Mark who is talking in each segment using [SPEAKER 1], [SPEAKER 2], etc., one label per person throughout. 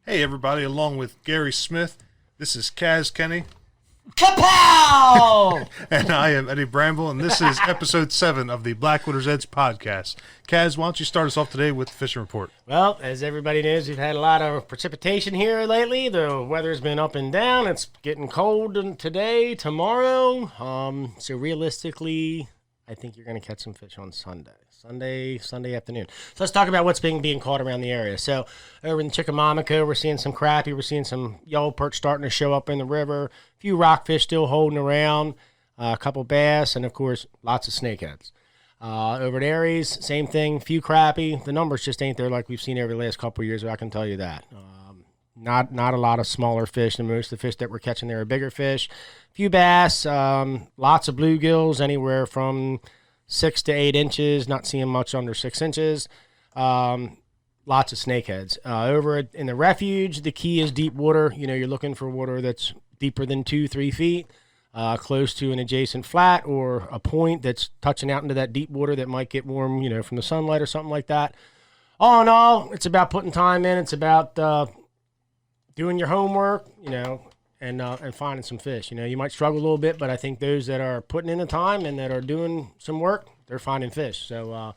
[SPEAKER 1] Hey everybody, along with Gary Smith, this is Kaz Kenny.
[SPEAKER 2] Kapow!
[SPEAKER 1] And I am Eddie Bramble, and this is episode 7 of the Blackwaters Edge podcast. Kaz, why don't you start us off today with the fishing report?
[SPEAKER 2] Well, as everybody knows, we've had a lot of precipitation here lately. The weather's been up and down. It's getting cold today, tomorrow. So realistically, I think you're going to catch some fish on Sunday afternoon. So let's talk about what's being caught around the area. So over in Chickamauga, we're seeing some crappie. We're seeing some yellow perch starting to show up in the river. A few rockfish still holding around. A couple bass, and of course, lots of snakeheads. Over at Aries, same thing. Few crappie. The numbers just ain't there like we've seen over the last couple of years. I can tell you that. Not a lot of smaller fish. And most of the fish that we're catching there are bigger fish. Few bass. Lots of bluegills, anywhere from 6 to 8 inches. Not seeing much under 6 inches. Lots of snakeheads. Over in the refuge, the key is deep water. You know, you're looking for water that's deeper than 2-3 feet. Close to an adjacent flat or a point that's touching out into that deep water that might get warm, you know, from the sunlight or something like that. All in all, it's about putting time in. It's about doing your homework, you know, and finding some fish. You know, you might struggle a little bit, but I think those that are putting in the time and that are doing some work, they're finding fish. So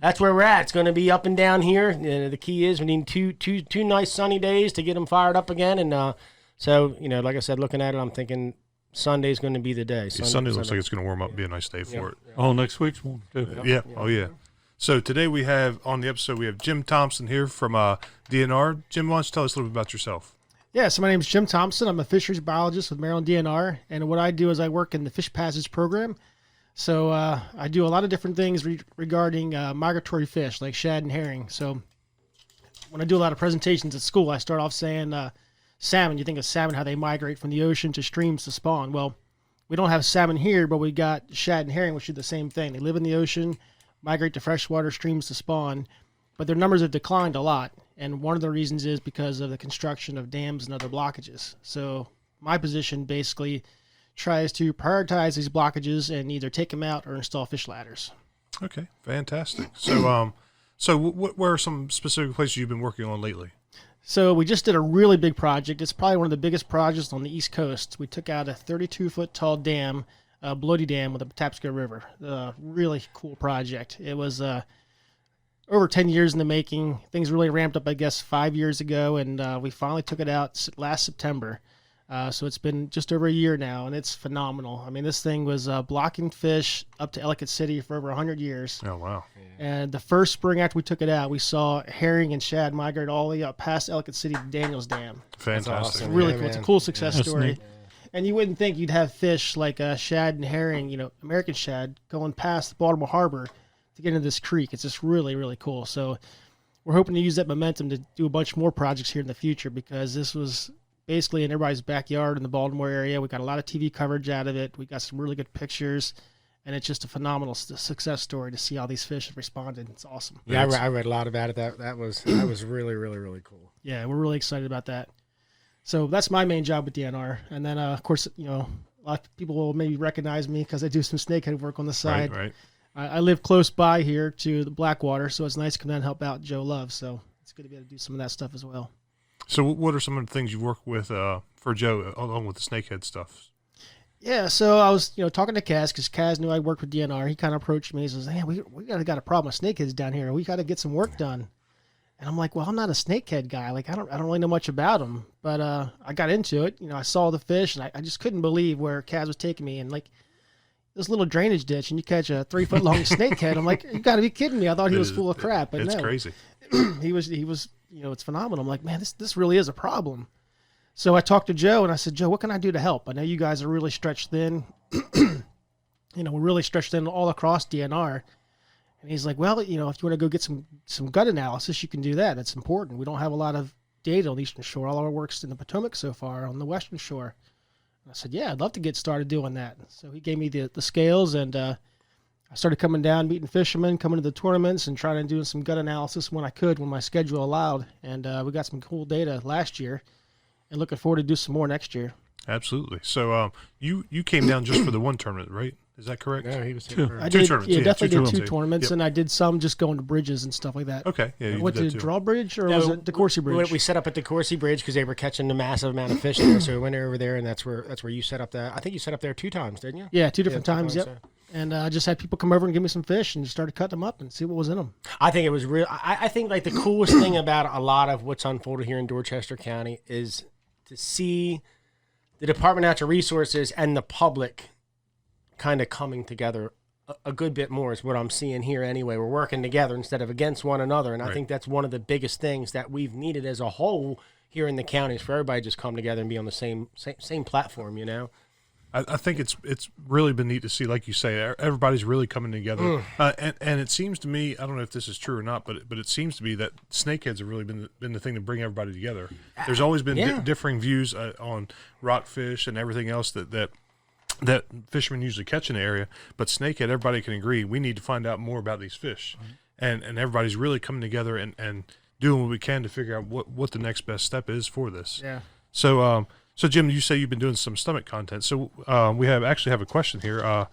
[SPEAKER 2] that's where we're at. It's going to be up and down here. The key is we need two nice sunny days to get them fired up again. And so, you know, like I said, looking at it, I'm thinking Sunday's going to be the day.
[SPEAKER 1] Sunday looks like it's going to warm up, be a nice day for it.
[SPEAKER 3] Yeah. Oh, next week's one, too.
[SPEAKER 1] Yeah. Oh, yeah. So today we have, on the episode, we have Jim Thompson here from DNR. Jim, why don't you tell us a little bit about yourself?
[SPEAKER 4] Yeah, so my name is Jim Thompson. I'm a fisheries biologist with Maryland DNR, and what I do is I work in the Fish Passage program. So I do a lot of different things regarding migratory fish, like shad and herring. So when I do a lot of presentations at school, I start off saying salmon. You think of salmon, how they migrate from the ocean to streams to spawn. Well, we don't have salmon here, but we got shad and herring, which do the same thing. They live in the ocean, migrate to freshwater streams to spawn, but their numbers have declined a lot. And one of the reasons is because of the construction of dams and other blockages. So my position basically tries to prioritize these blockages and either take them out or install fish ladders.
[SPEAKER 1] Okay, fantastic. So, where are some specific places you've been working on lately?
[SPEAKER 4] So we just did a really big project. It's probably one of the biggest projects on the East Coast. We took out a 32-foot tall dam, Bloody Dam with the Patapsco River. Really cool project. It was over 10 years in the making. Things really ramped up, I guess, 5 years ago, and we finally took it out last September. So it's been just over a year now, and it's phenomenal. I mean, this thing was blocking fish up to Ellicott City for over 100 years.
[SPEAKER 1] Oh, wow.
[SPEAKER 4] And the first spring after we took it out, we saw herring and shad migrate all the way up past Ellicott City to Daniels Dam.
[SPEAKER 1] Fantastic.
[SPEAKER 4] It's really cool. It's a cool success
[SPEAKER 3] That's
[SPEAKER 4] story.
[SPEAKER 3] neat.
[SPEAKER 4] And you wouldn't think you'd have fish like shad and herring, you know, American shad, going past Baltimore Harbor to get into this creek. It's just really, really cool. So we're hoping to use that momentum to do a bunch more projects here in the future, because this was basically in everybody's backyard in the Baltimore area. We got a lot of TV coverage out of it. We got some really good pictures, and it's just a phenomenal success story to see how these fish have responded. It's awesome.
[SPEAKER 2] Yeah, I read a lot about it. That was really, really, really cool.
[SPEAKER 4] Yeah, we're really excited about that. So that's my main job with DNR. And then, of course, you know, a lot of people will maybe recognize me because I do some snakehead work on the side.
[SPEAKER 1] Right.
[SPEAKER 4] I live close by here to the Blackwaters, so it's nice to come down and help out Joe Love. So it's good to be able to do some of that stuff as well.
[SPEAKER 1] So what are some of the things you work with for Joe, along with the snakehead stuff?
[SPEAKER 4] Yeah, so I was, you know, talking to Kaz, because Kaz knew I worked with DNR. He kind of approached me. He says, "Hey, we got a problem with snakeheads down here. We got to get some work done." And I'm like, "Well, I'm not a snakehead guy. Like, I don't really know much about them." But I got into it. You know, I saw the fish, and I just couldn't believe where Kaz was taking me. And like this little drainage ditch, and you catch a 3-foot long snakehead. I'm like, "You got to be kidding me!" I thought he was full of crap, but
[SPEAKER 1] it's
[SPEAKER 4] no,
[SPEAKER 1] crazy.
[SPEAKER 4] he was. You know, it's phenomenal. I'm like, man, this really is a problem. So I talked to Joe, and I said, "Joe, what can I do to help? I know you guys are really stretched thin. You know, we're really stretched thin all across DNR." And he's like, "Well, you know, if you want to go get some gut analysis, you can do that. That's important. We don't have a lot of data on the Eastern Shore. All our work's in the Potomac so far on the Western Shore." And I said, "Yeah, I'd love to get started doing that." So he gave me the scales, and I started coming down, meeting fishermen, coming to the tournaments, and trying to do some gut analysis when I could, when my schedule allowed. And we got some cool data last year, and looking forward to do some more next year.
[SPEAKER 1] Absolutely. So you came down just for the one tournament, right? Is that correct?
[SPEAKER 2] No, he was
[SPEAKER 3] Two.
[SPEAKER 2] here.
[SPEAKER 4] I
[SPEAKER 1] Two
[SPEAKER 4] did,
[SPEAKER 1] tournaments,
[SPEAKER 4] yeah,
[SPEAKER 1] yeah,
[SPEAKER 4] definitely
[SPEAKER 1] two
[SPEAKER 4] did two
[SPEAKER 1] tournaments.
[SPEAKER 4] tournaments,
[SPEAKER 1] Yep.
[SPEAKER 4] and I did some just going to bridges and stuff like that.
[SPEAKER 1] Okay. Yeah. You
[SPEAKER 4] What
[SPEAKER 1] did
[SPEAKER 4] did
[SPEAKER 1] that too.
[SPEAKER 4] Drawbridge or was it the Coursey Bridge?
[SPEAKER 2] We set up at the Coursey Bridge because they were catching a massive amount of fish there. So we went over there, and that's where you set up that. I think you set up there 2 times, didn't you?
[SPEAKER 4] Yeah, 2 different times. Yep.
[SPEAKER 2] so.
[SPEAKER 4] And I just had people come over and give me some fish and just started cutting them up and see what was in them.
[SPEAKER 2] I think it was real. I think like the coolest thing about a lot of what's unfolded here in Dorchester County is to see the Department of Natural Resources and the public kind of coming together a good bit more is what I'm seeing here anyway. We're working together instead of against one another. And I think that's one of the biggest things that we've needed as a whole here in the county is for everybody to just come together and be on the same platform, you know?
[SPEAKER 1] I think it's really been neat to see, like you say, everybody's really coming together, and it seems to me, I don't know if this is true or not, but it seems to be that snakeheads have really been the thing to bring everybody together. There's always been differing views on rockfish and everything else that fishermen usually catch in the area, but snakehead, everybody can agree we need to find out more about these fish, and everybody's really coming together and doing what we can to figure out what the next best step is for this.
[SPEAKER 4] Yeah.
[SPEAKER 1] So Jim, you say you've been doing some stomach content. So we actually have a question here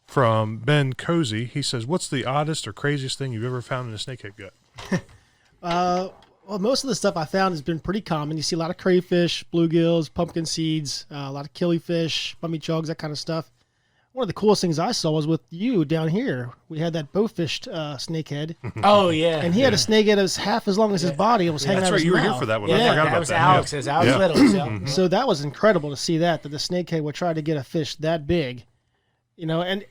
[SPEAKER 1] from Ben Cozy. He says, "What's the oddest or craziest thing you've ever found in a snakehead gut?"
[SPEAKER 4] Well, most of the stuff I found has been pretty common. You see a lot of crayfish, bluegills, pumpkin seeds, a lot of killifish, bummy chugs, that kind of stuff. One of the coolest things I saw was with you down here. We had that bowfished snakehead,
[SPEAKER 2] Oh, yeah.
[SPEAKER 4] and he had a snakehead that was half as long as his body. It was hanging
[SPEAKER 1] That's
[SPEAKER 4] out
[SPEAKER 1] right.
[SPEAKER 4] of his
[SPEAKER 1] You were here
[SPEAKER 4] mouth.
[SPEAKER 1] for that one. I
[SPEAKER 2] Yeah,
[SPEAKER 1] forgot
[SPEAKER 2] that
[SPEAKER 1] about
[SPEAKER 2] was
[SPEAKER 1] that.
[SPEAKER 2] Alex's. Alex
[SPEAKER 1] Yeah.
[SPEAKER 2] Little's. Yeah.
[SPEAKER 4] So that was incredible to see that the snakehead would try to get a fish that big, you know, and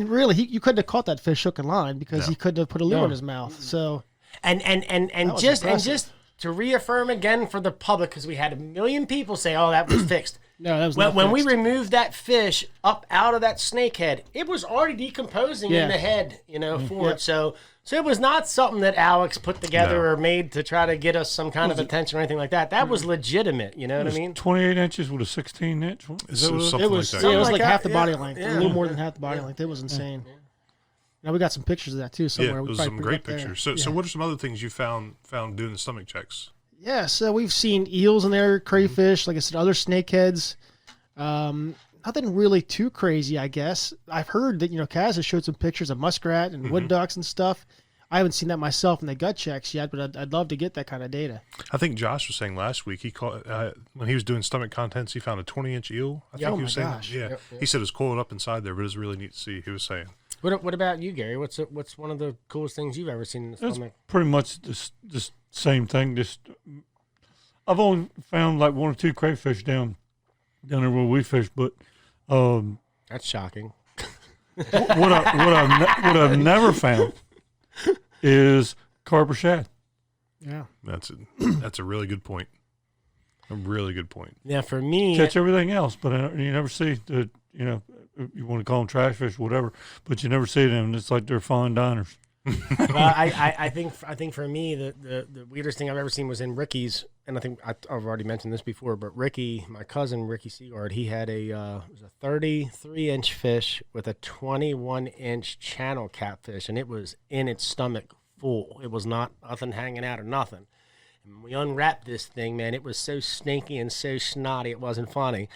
[SPEAKER 4] really you couldn't have caught that fish hook and line because he couldn't have put a lure in his mouth. So
[SPEAKER 2] And
[SPEAKER 4] was
[SPEAKER 2] just
[SPEAKER 4] impressive.
[SPEAKER 2] to reaffirm again for the public, because we had a million people say, "Oh, that was fixed."
[SPEAKER 4] no, that was
[SPEAKER 2] When,
[SPEAKER 4] not
[SPEAKER 2] when we
[SPEAKER 4] fixed.
[SPEAKER 2] removed that fish up out of that snakehead, it was already decomposing
[SPEAKER 4] Yeah.
[SPEAKER 2] in the head, for it. So it was not something that Alex put together
[SPEAKER 1] No.
[SPEAKER 2] or made to try to get us some kind of attention or anything like that. That was legitimate. You know what I mean?
[SPEAKER 3] 28 inches with a 16-inch one.
[SPEAKER 1] It's something
[SPEAKER 4] It was,
[SPEAKER 1] like
[SPEAKER 4] yeah,
[SPEAKER 1] that.
[SPEAKER 4] it was
[SPEAKER 2] Something
[SPEAKER 4] like
[SPEAKER 2] like
[SPEAKER 4] half
[SPEAKER 2] that,
[SPEAKER 4] the body
[SPEAKER 2] yeah.
[SPEAKER 4] length,
[SPEAKER 2] Yeah.
[SPEAKER 4] a little more than half the body length. It was insane. Now we got some pictures of that too somewhere.
[SPEAKER 1] Yeah,
[SPEAKER 4] We
[SPEAKER 1] those
[SPEAKER 4] probably
[SPEAKER 1] are some
[SPEAKER 4] put it
[SPEAKER 1] great
[SPEAKER 4] up there.
[SPEAKER 1] pictures. So what are some other things you found doing the stomach checks?
[SPEAKER 4] Yeah, so we've seen eels in there, crayfish, like I said, other snakeheads. Nothing really too crazy, I guess. I've heard that, Kaz has showed some pictures of muskrat and wood ducks and stuff. I haven't seen that myself in the gut checks yet, but I'd love to get that kind of data.
[SPEAKER 1] I think Josh was saying last week he caught when he was doing stomach contents, he found a 20-inch eel. I think
[SPEAKER 4] Oh
[SPEAKER 1] he was
[SPEAKER 4] my
[SPEAKER 1] saying,
[SPEAKER 4] gosh.
[SPEAKER 1] yeah.
[SPEAKER 2] Yep.
[SPEAKER 1] He said it was coiled up inside there, but it was really neat to see. He was saying,
[SPEAKER 2] What about you, Gary? What's one of the coolest things you've ever seen in the
[SPEAKER 3] It's
[SPEAKER 2] stomach?
[SPEAKER 3] pretty much just same thing. I've only found like 1 or 2 crayfish down there where we fish, but
[SPEAKER 2] That's shocking.
[SPEAKER 3] what I've never found is carp or shad.
[SPEAKER 4] Yeah.
[SPEAKER 1] that's a really good point. A really good point.
[SPEAKER 2] Yeah, for me,
[SPEAKER 3] Catch everything else, but you never see the you want to call them trash fish, whatever, but you never see them. It's like they're fine diners.
[SPEAKER 2] well, I think for me the weirdest thing I've ever seen was in Ricky's, and I think I've already mentioned this before, but Ricky, my cousin Ricky Seagard, he had it was a 33-inch fish with a 21-inch channel catfish, and it was in its stomach full. It was not nothing hanging out or nothing. And when we unwrapped this thing, man, it was so snaky and so snotty, it wasn't funny.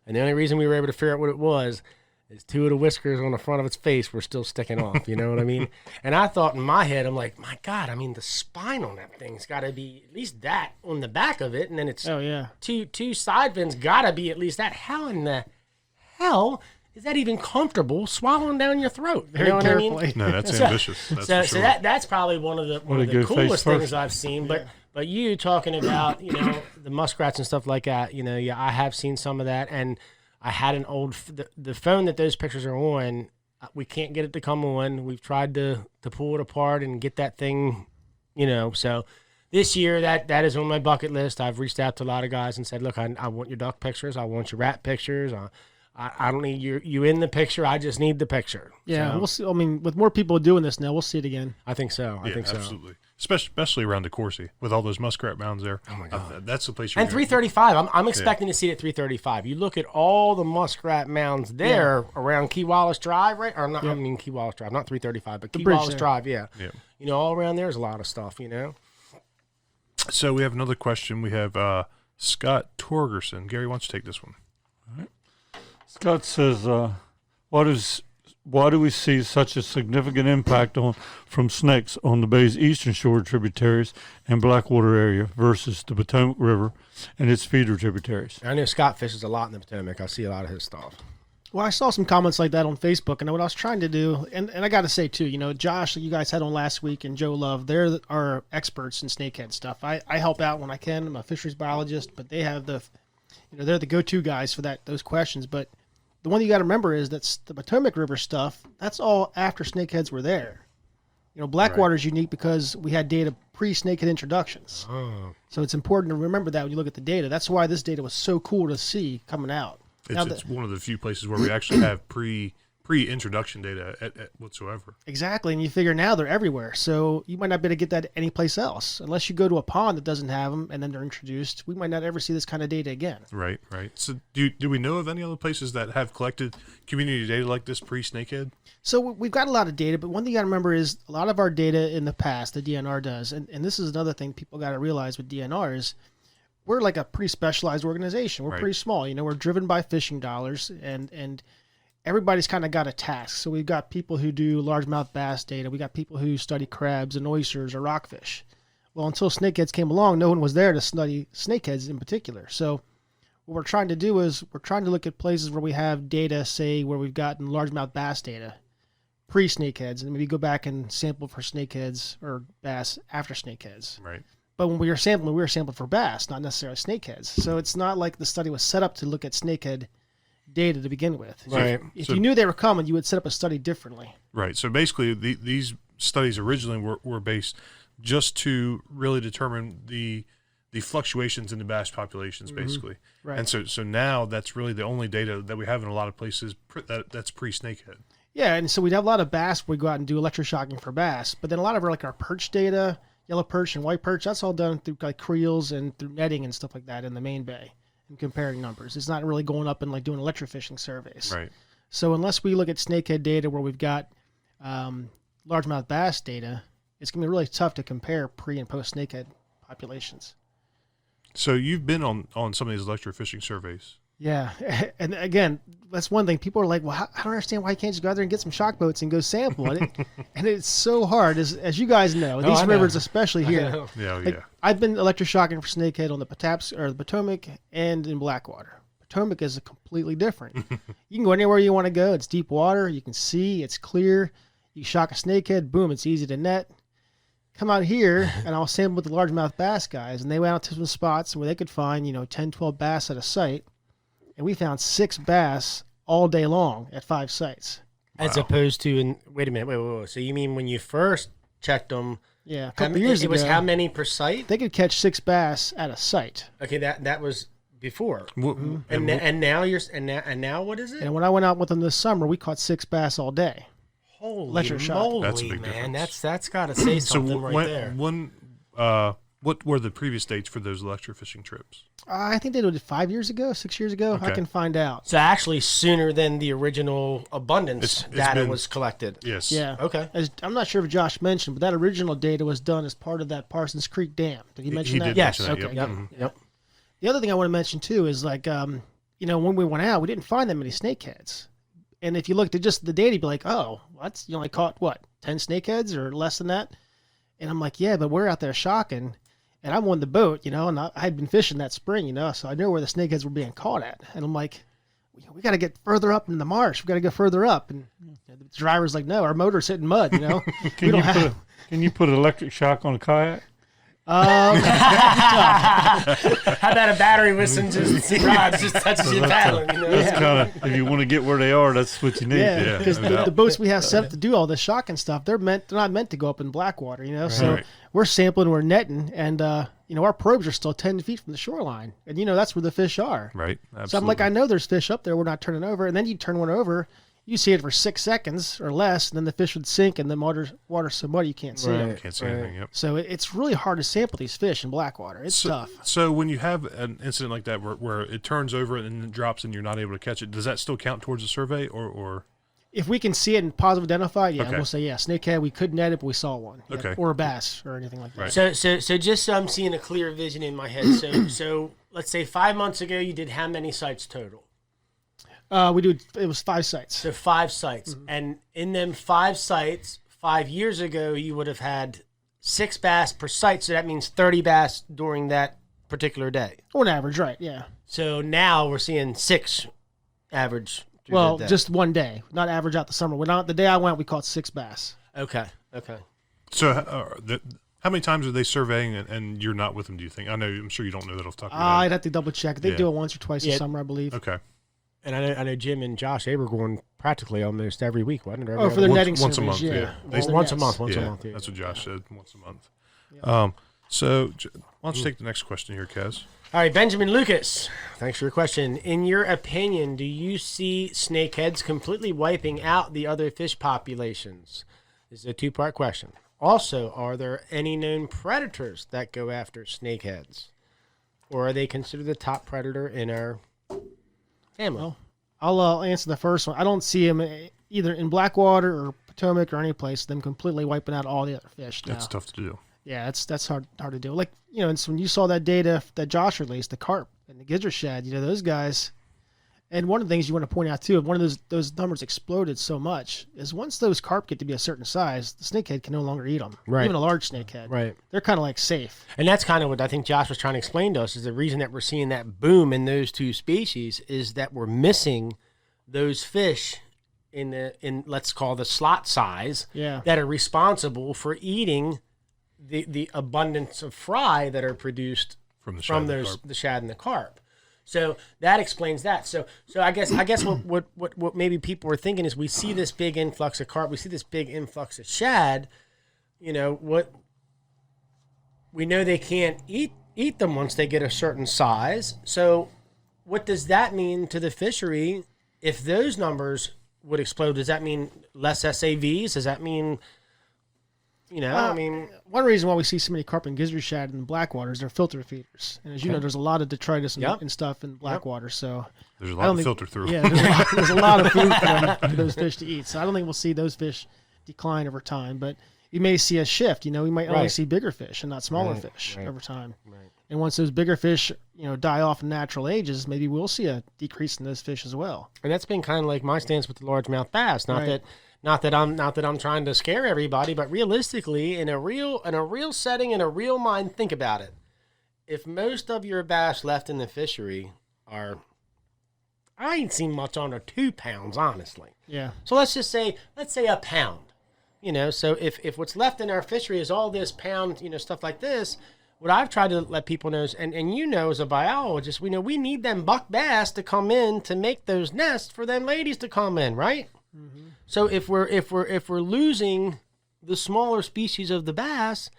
[SPEAKER 2] And the only reason we were able to figure out what it was is 2 of the whiskers on the front of its face were still sticking off. You know what I mean? And I thought in my head, I'm like, my God, I mean, the spine on that thing's got to be at least that on the back of it. And then it's
[SPEAKER 4] Oh, yeah.
[SPEAKER 2] two side fins got to be at least that. How in the hell is that even comfortable swallowing down your throat? You know what I mean?
[SPEAKER 4] carefully.
[SPEAKER 1] No, that's ambitious. That's
[SPEAKER 2] So,
[SPEAKER 1] for sure.
[SPEAKER 2] that's probably one of the
[SPEAKER 3] Wanna go face
[SPEAKER 2] coolest things
[SPEAKER 3] first.
[SPEAKER 2] I've seen. But you talking about the muskrats and stuff like that. Yeah, I have seen some of that, and I had an old the phone that those pictures are on. We can't get it to come on. We've tried to pull it apart and get that thing, So this year that is on my bucket list. I've reached out to a lot of guys and said, look, I want your duck pictures. I want your rat pictures. I don't need you in the picture. I just need the picture.
[SPEAKER 4] Yeah,
[SPEAKER 2] So,
[SPEAKER 4] we'll see. I mean, with more people doing this now, we'll see it again.
[SPEAKER 2] I think so. I
[SPEAKER 1] Yeah,
[SPEAKER 2] think so.
[SPEAKER 1] absolutely. Especially around the Coursey with all those muskrat mounds there. Oh my God, that's the place. You're
[SPEAKER 2] And
[SPEAKER 1] gonna-
[SPEAKER 2] 335, I'm expecting to see it at 335. You look at all the muskrat mounds there around Key Wallace Drive, right? Or not, I mean Key Wallace Drive, not 335, but Key
[SPEAKER 4] bridge
[SPEAKER 2] Wallace
[SPEAKER 4] there.
[SPEAKER 2] Drive, yeah.
[SPEAKER 1] Yeah.
[SPEAKER 2] All around there's a lot of stuff,
[SPEAKER 1] So we have another question. We have Scott Torgerson. Gary, why don't you take this one?
[SPEAKER 3] Scott says, what is why do we see such a significant impact from snakes on the bay's eastern shore tributaries and Blackwater area versus the Potomac River and its feeder tributaries?
[SPEAKER 2] I know Scott fishes a lot in the Potomac. I see a lot of his stuff.
[SPEAKER 4] Well, I saw some comments like that on Facebook, and what I was trying to do, and I got to say too, Josh, that you guys had on last week, and Joe Love, they're our experts in snakehead stuff. I help out when I can. I'm a fisheries biologist, but they have they're the go-to guys for those questions. But the one you got to remember is that's the Potomac River stuff. That's all after snakeheads were there. Blackwater is unique because we had data pre-snakehead introductions.
[SPEAKER 2] Oh.
[SPEAKER 4] So it's important to remember that when you look at the data. That's why this data was so cool to see coming out.
[SPEAKER 1] It's one of the few places where we actually have pre-introduction data at whatsoever.
[SPEAKER 4] Exactly, and you figure now they're everywhere, so you might not be able to get that anyplace else. Unless you go to a pond that doesn't have them and then they're introduced, we might not ever see this kind of data again.
[SPEAKER 1] Right. So do we know of any other places that have collected community data like this pre-Snakehead?
[SPEAKER 4] So we've got a lot of data, but one thing you got to remember is a lot of our data in the past, the DNR does, and this is another thing people got to realize with DNR is we're like a pretty specialized organization. We're pretty small. We're driven by fishing dollars, and everybody's kind of got a task. So we've got people who do largemouth bass data. We got people who study crabs and oysters or rockfish. Well, until snakeheads came along, no one was there to study snakeheads in particular. So what we're trying to do is we're trying to look at places where we have data, say, where we've gotten largemouth bass data pre-snakeheads, and maybe go back and sample for snakeheads or bass after snakeheads.
[SPEAKER 1] Right.
[SPEAKER 4] But when we were sampling for bass, not necessarily snakeheads. So it's not like the study was set up to look at snakehead data to begin with.
[SPEAKER 2] Right.
[SPEAKER 4] If you knew they were coming, you would set up a study differently.
[SPEAKER 1] Right. So basically, these studies originally were based just to really determine the fluctuations in the bass populations, basically.
[SPEAKER 4] Right.
[SPEAKER 1] And so now that's really the only data that we have in a lot of places that's pre-snakehead.
[SPEAKER 4] Yeah, and so we'd have a lot of bass where we go out and do electroshocking for bass. But then a lot of our perch data, yellow perch and white perch, that's all done through creels and through netting and stuff like that in the main bay and comparing numbers. It's not really going up and doing electrofishing surveys.
[SPEAKER 1] Right.
[SPEAKER 4] So unless we look at snakehead data where we've got largemouth bass data, it's going to be really tough to compare pre and post snakehead populations.
[SPEAKER 1] So you've been on some of these electrofishing surveys.
[SPEAKER 4] Yeah, and again, that's one thing. People are like, well, I don't understand why you can't just go out there and get some shock boats and go sample it. And it's so hard, as you guys know, these rivers, especially here.
[SPEAKER 1] Yeah.
[SPEAKER 4] I've been electroshocking for snakehead on the Potomac and in Blackwater. Potomac is completely different. You can go anywhere you want to go. It's deep water. You can see. It's clear. You shock a snakehead, boom, it's easy to net. Come out here, and I'll sample with the largemouth bass guys, and they went out to some spots where they could find 10, 12 bass at a site. And we found 6 bass all day long at 5 sites.
[SPEAKER 2] As opposed to, wait a minute, wait. So you mean when you first checked them?
[SPEAKER 4] Yeah, a couple years ago.
[SPEAKER 2] It was how many per site?
[SPEAKER 4] They could catch 6 bass at a site.
[SPEAKER 2] Okay, that was before.
[SPEAKER 1] Mm-hmm.
[SPEAKER 2] And now you're and now what is it?
[SPEAKER 4] And when I went out with them this summer, we caught 6 bass all day.
[SPEAKER 2] Holy
[SPEAKER 4] Electroshock.
[SPEAKER 2] moly,
[SPEAKER 1] That's a big
[SPEAKER 2] man!
[SPEAKER 1] difference.
[SPEAKER 2] That's got to say something there.
[SPEAKER 1] What were the previous dates for those electrofishing trips?
[SPEAKER 4] I think they did it 5 years ago, 6 years ago.
[SPEAKER 1] Okay.
[SPEAKER 4] I can find out.
[SPEAKER 2] So actually sooner than the original abundance
[SPEAKER 1] It's
[SPEAKER 2] data
[SPEAKER 1] been-
[SPEAKER 2] was collected.
[SPEAKER 1] Yes.
[SPEAKER 4] Yeah.
[SPEAKER 2] Okay.
[SPEAKER 4] I'm not sure if Josh mentioned, but that original data was done as part of that Parsons Creek Dam. Did he mention
[SPEAKER 1] He
[SPEAKER 4] that?
[SPEAKER 1] did
[SPEAKER 2] Yes.
[SPEAKER 1] mention that,
[SPEAKER 2] Okay.
[SPEAKER 1] yep.
[SPEAKER 2] Yep.
[SPEAKER 1] Mhm.
[SPEAKER 2] Yep.
[SPEAKER 4] The other thing I want to mention too is when we went out, we didn't find that many snakeheads. And if you looked at just the data, you'd be like, oh, what? You only caught, 10 snakeheads or less than that? And I'm like, yeah, but we're out there shocking. And I'm on the boat, and I had been fishing that spring, so I know where the snakeheads were being caught at. And I'm like, we got to get further up in the marsh. We got to go further up. And the driver's like, no, our motor's hitting mud,
[SPEAKER 3] Can you put an electric shock on a kayak?
[SPEAKER 2] How about a battery with some just rods just touches your paddling?
[SPEAKER 3] That's kind of, if you want to get where they are, that's what you need.
[SPEAKER 4] Yeah, because
[SPEAKER 1] no doubt.
[SPEAKER 4] the boats we have set up to do all this shocking stuff, they're not meant to go up in Blackwater, So
[SPEAKER 1] Right.
[SPEAKER 4] we're sampling, we're netting, and our probes are still 10 feet from the shoreline, and that's where the fish are.
[SPEAKER 1] Right. Absolutely.
[SPEAKER 4] So I'm like, I know there's fish up there. We're not turning over, and then you turn one over, you see it for 6 seconds or less, and then the fish would sink, and the water's so muddy you can't see them.
[SPEAKER 1] Can't see anything. Yep.
[SPEAKER 4] So it's really hard to sample these fish in Blackwater. It's tough.
[SPEAKER 1] So when you have an incident like that where it turns over and then it drops and you're not able to catch it, does that still count towards the survey or?
[SPEAKER 4] If we can see it and positive identify,
[SPEAKER 1] Okay.
[SPEAKER 4] we'll say, snakehead, we couldn't net it, but we saw one.
[SPEAKER 1] Okay.
[SPEAKER 4] Or a bass or anything like that.
[SPEAKER 1] Right.
[SPEAKER 2] So just so I'm seeing a clear vision in my head. So let's say 5 months ago you did how many sites total?
[SPEAKER 4] It was 5 sites.
[SPEAKER 2] So 5 sites. And in them 5 sites, 5 years ago, you would have had 6 bass per site. So that means 30 bass during that particular day.
[SPEAKER 4] On average, right? Yeah.
[SPEAKER 2] So now we're seeing 6 average. through
[SPEAKER 4] Well,
[SPEAKER 2] the day.
[SPEAKER 4] just one day, not average out the summer. The day I went, we caught 6 bass.
[SPEAKER 2] Okay.
[SPEAKER 1] So, how many times are they surveying and you're not with them? Do you think? I'm sure you don't know that off the top of your head.
[SPEAKER 4] I'd have to double check. They
[SPEAKER 1] Yeah.
[SPEAKER 4] do it once or twice
[SPEAKER 2] Yeah.
[SPEAKER 4] a summer, I believe.
[SPEAKER 1] Okay.
[SPEAKER 2] And I know Jim and Josh, they were going practically almost every week, wasn't it?
[SPEAKER 4] Oh, for the netting
[SPEAKER 1] once a
[SPEAKER 4] surveys,
[SPEAKER 1] month,
[SPEAKER 4] yeah.
[SPEAKER 1] yeah.
[SPEAKER 2] Once
[SPEAKER 4] The
[SPEAKER 2] a
[SPEAKER 4] nets.
[SPEAKER 2] month. Once a
[SPEAKER 1] Yeah,
[SPEAKER 2] month. Yeah.
[SPEAKER 1] that's what Josh said. Once a month. So why don't you take the next question here, Kaz?
[SPEAKER 2] All right, Benjamin Lucas, thanks for your question. In your opinion, do you see snakeheads completely wiping out the other fish populations? This is a 2-part question. Also, are there any known predators that go after snakeheads? Or are they considered the top predator in our family?
[SPEAKER 4] Well, I'll answer the first one. I don't see them either in Blackwater or Potomac or any place, them completely wiping out all the other fish.
[SPEAKER 1] That's
[SPEAKER 4] now.
[SPEAKER 1] tough to do.
[SPEAKER 4] Yeah, that's hard to do. Like, and so when you saw that data that Josh released, the carp and the gizzard shad, those guys. And one of the things you want to point out too, one of those numbers exploded so much, is once those carp get to be a certain size, the snakehead can no longer eat them.
[SPEAKER 2] Right.
[SPEAKER 4] Even a large snakehead.
[SPEAKER 2] Right.
[SPEAKER 4] They're kind of like safe.
[SPEAKER 2] And that's kind of what I think Josh was trying to explain to us, is the reason that we're seeing that boom in those 2 species is that we're missing those fish in let's call the slot size
[SPEAKER 4] Yeah.
[SPEAKER 2] that are responsible for eating the abundance of fry that are produced
[SPEAKER 1] From the
[SPEAKER 2] from
[SPEAKER 1] shad and the
[SPEAKER 2] those
[SPEAKER 1] carp.
[SPEAKER 2] the shad and the carp. So that explains that. So I guess what maybe people are thinking is, we see this big influx of carp, we see this big influx of shad. What we know, they can't eat them once they get a certain size. So what does that mean to the fishery if those numbers would explode? Does that mean less SAVs? Does that mean
[SPEAKER 4] One reason why we see so many carp and gizzard shad in Blackwaters, they're filter feeders. And as you know, there's a lot of detritus and stuff in Blackwater. So
[SPEAKER 1] There's a
[SPEAKER 4] I
[SPEAKER 1] lot
[SPEAKER 4] don't
[SPEAKER 1] to
[SPEAKER 4] think-
[SPEAKER 1] filter through.
[SPEAKER 4] Yeah, there's a lot of food for those fish to eat. So I don't think we'll see those fish decline over time. But you may see a shift. We might only
[SPEAKER 2] Right.
[SPEAKER 4] see bigger fish and not smaller
[SPEAKER 2] Right,
[SPEAKER 4] fish
[SPEAKER 2] right,
[SPEAKER 4] over time.
[SPEAKER 2] right.
[SPEAKER 4] And once those bigger fish, die off in natural ages, maybe we'll see a decrease in those fish as well.
[SPEAKER 2] And that's been kind of like my stance with the largemouth bass.
[SPEAKER 4] Right.
[SPEAKER 2] Not that I'm trying to scare everybody, but realistically, in a real setting, in a real mind, think about it. If most of your bass left in the fishery are, I ain't seen much under 2 pounds, honestly.
[SPEAKER 4] Yeah.
[SPEAKER 2] So let's say a pound. So if what's left in our fishery is all this pound, stuff like this, what I've tried to let people know is, and as a biologist, we know we need them buck bass to come in to make those nests for them ladies to come in, right? Mm-hmm. So if we're losing the smaller species of the bass,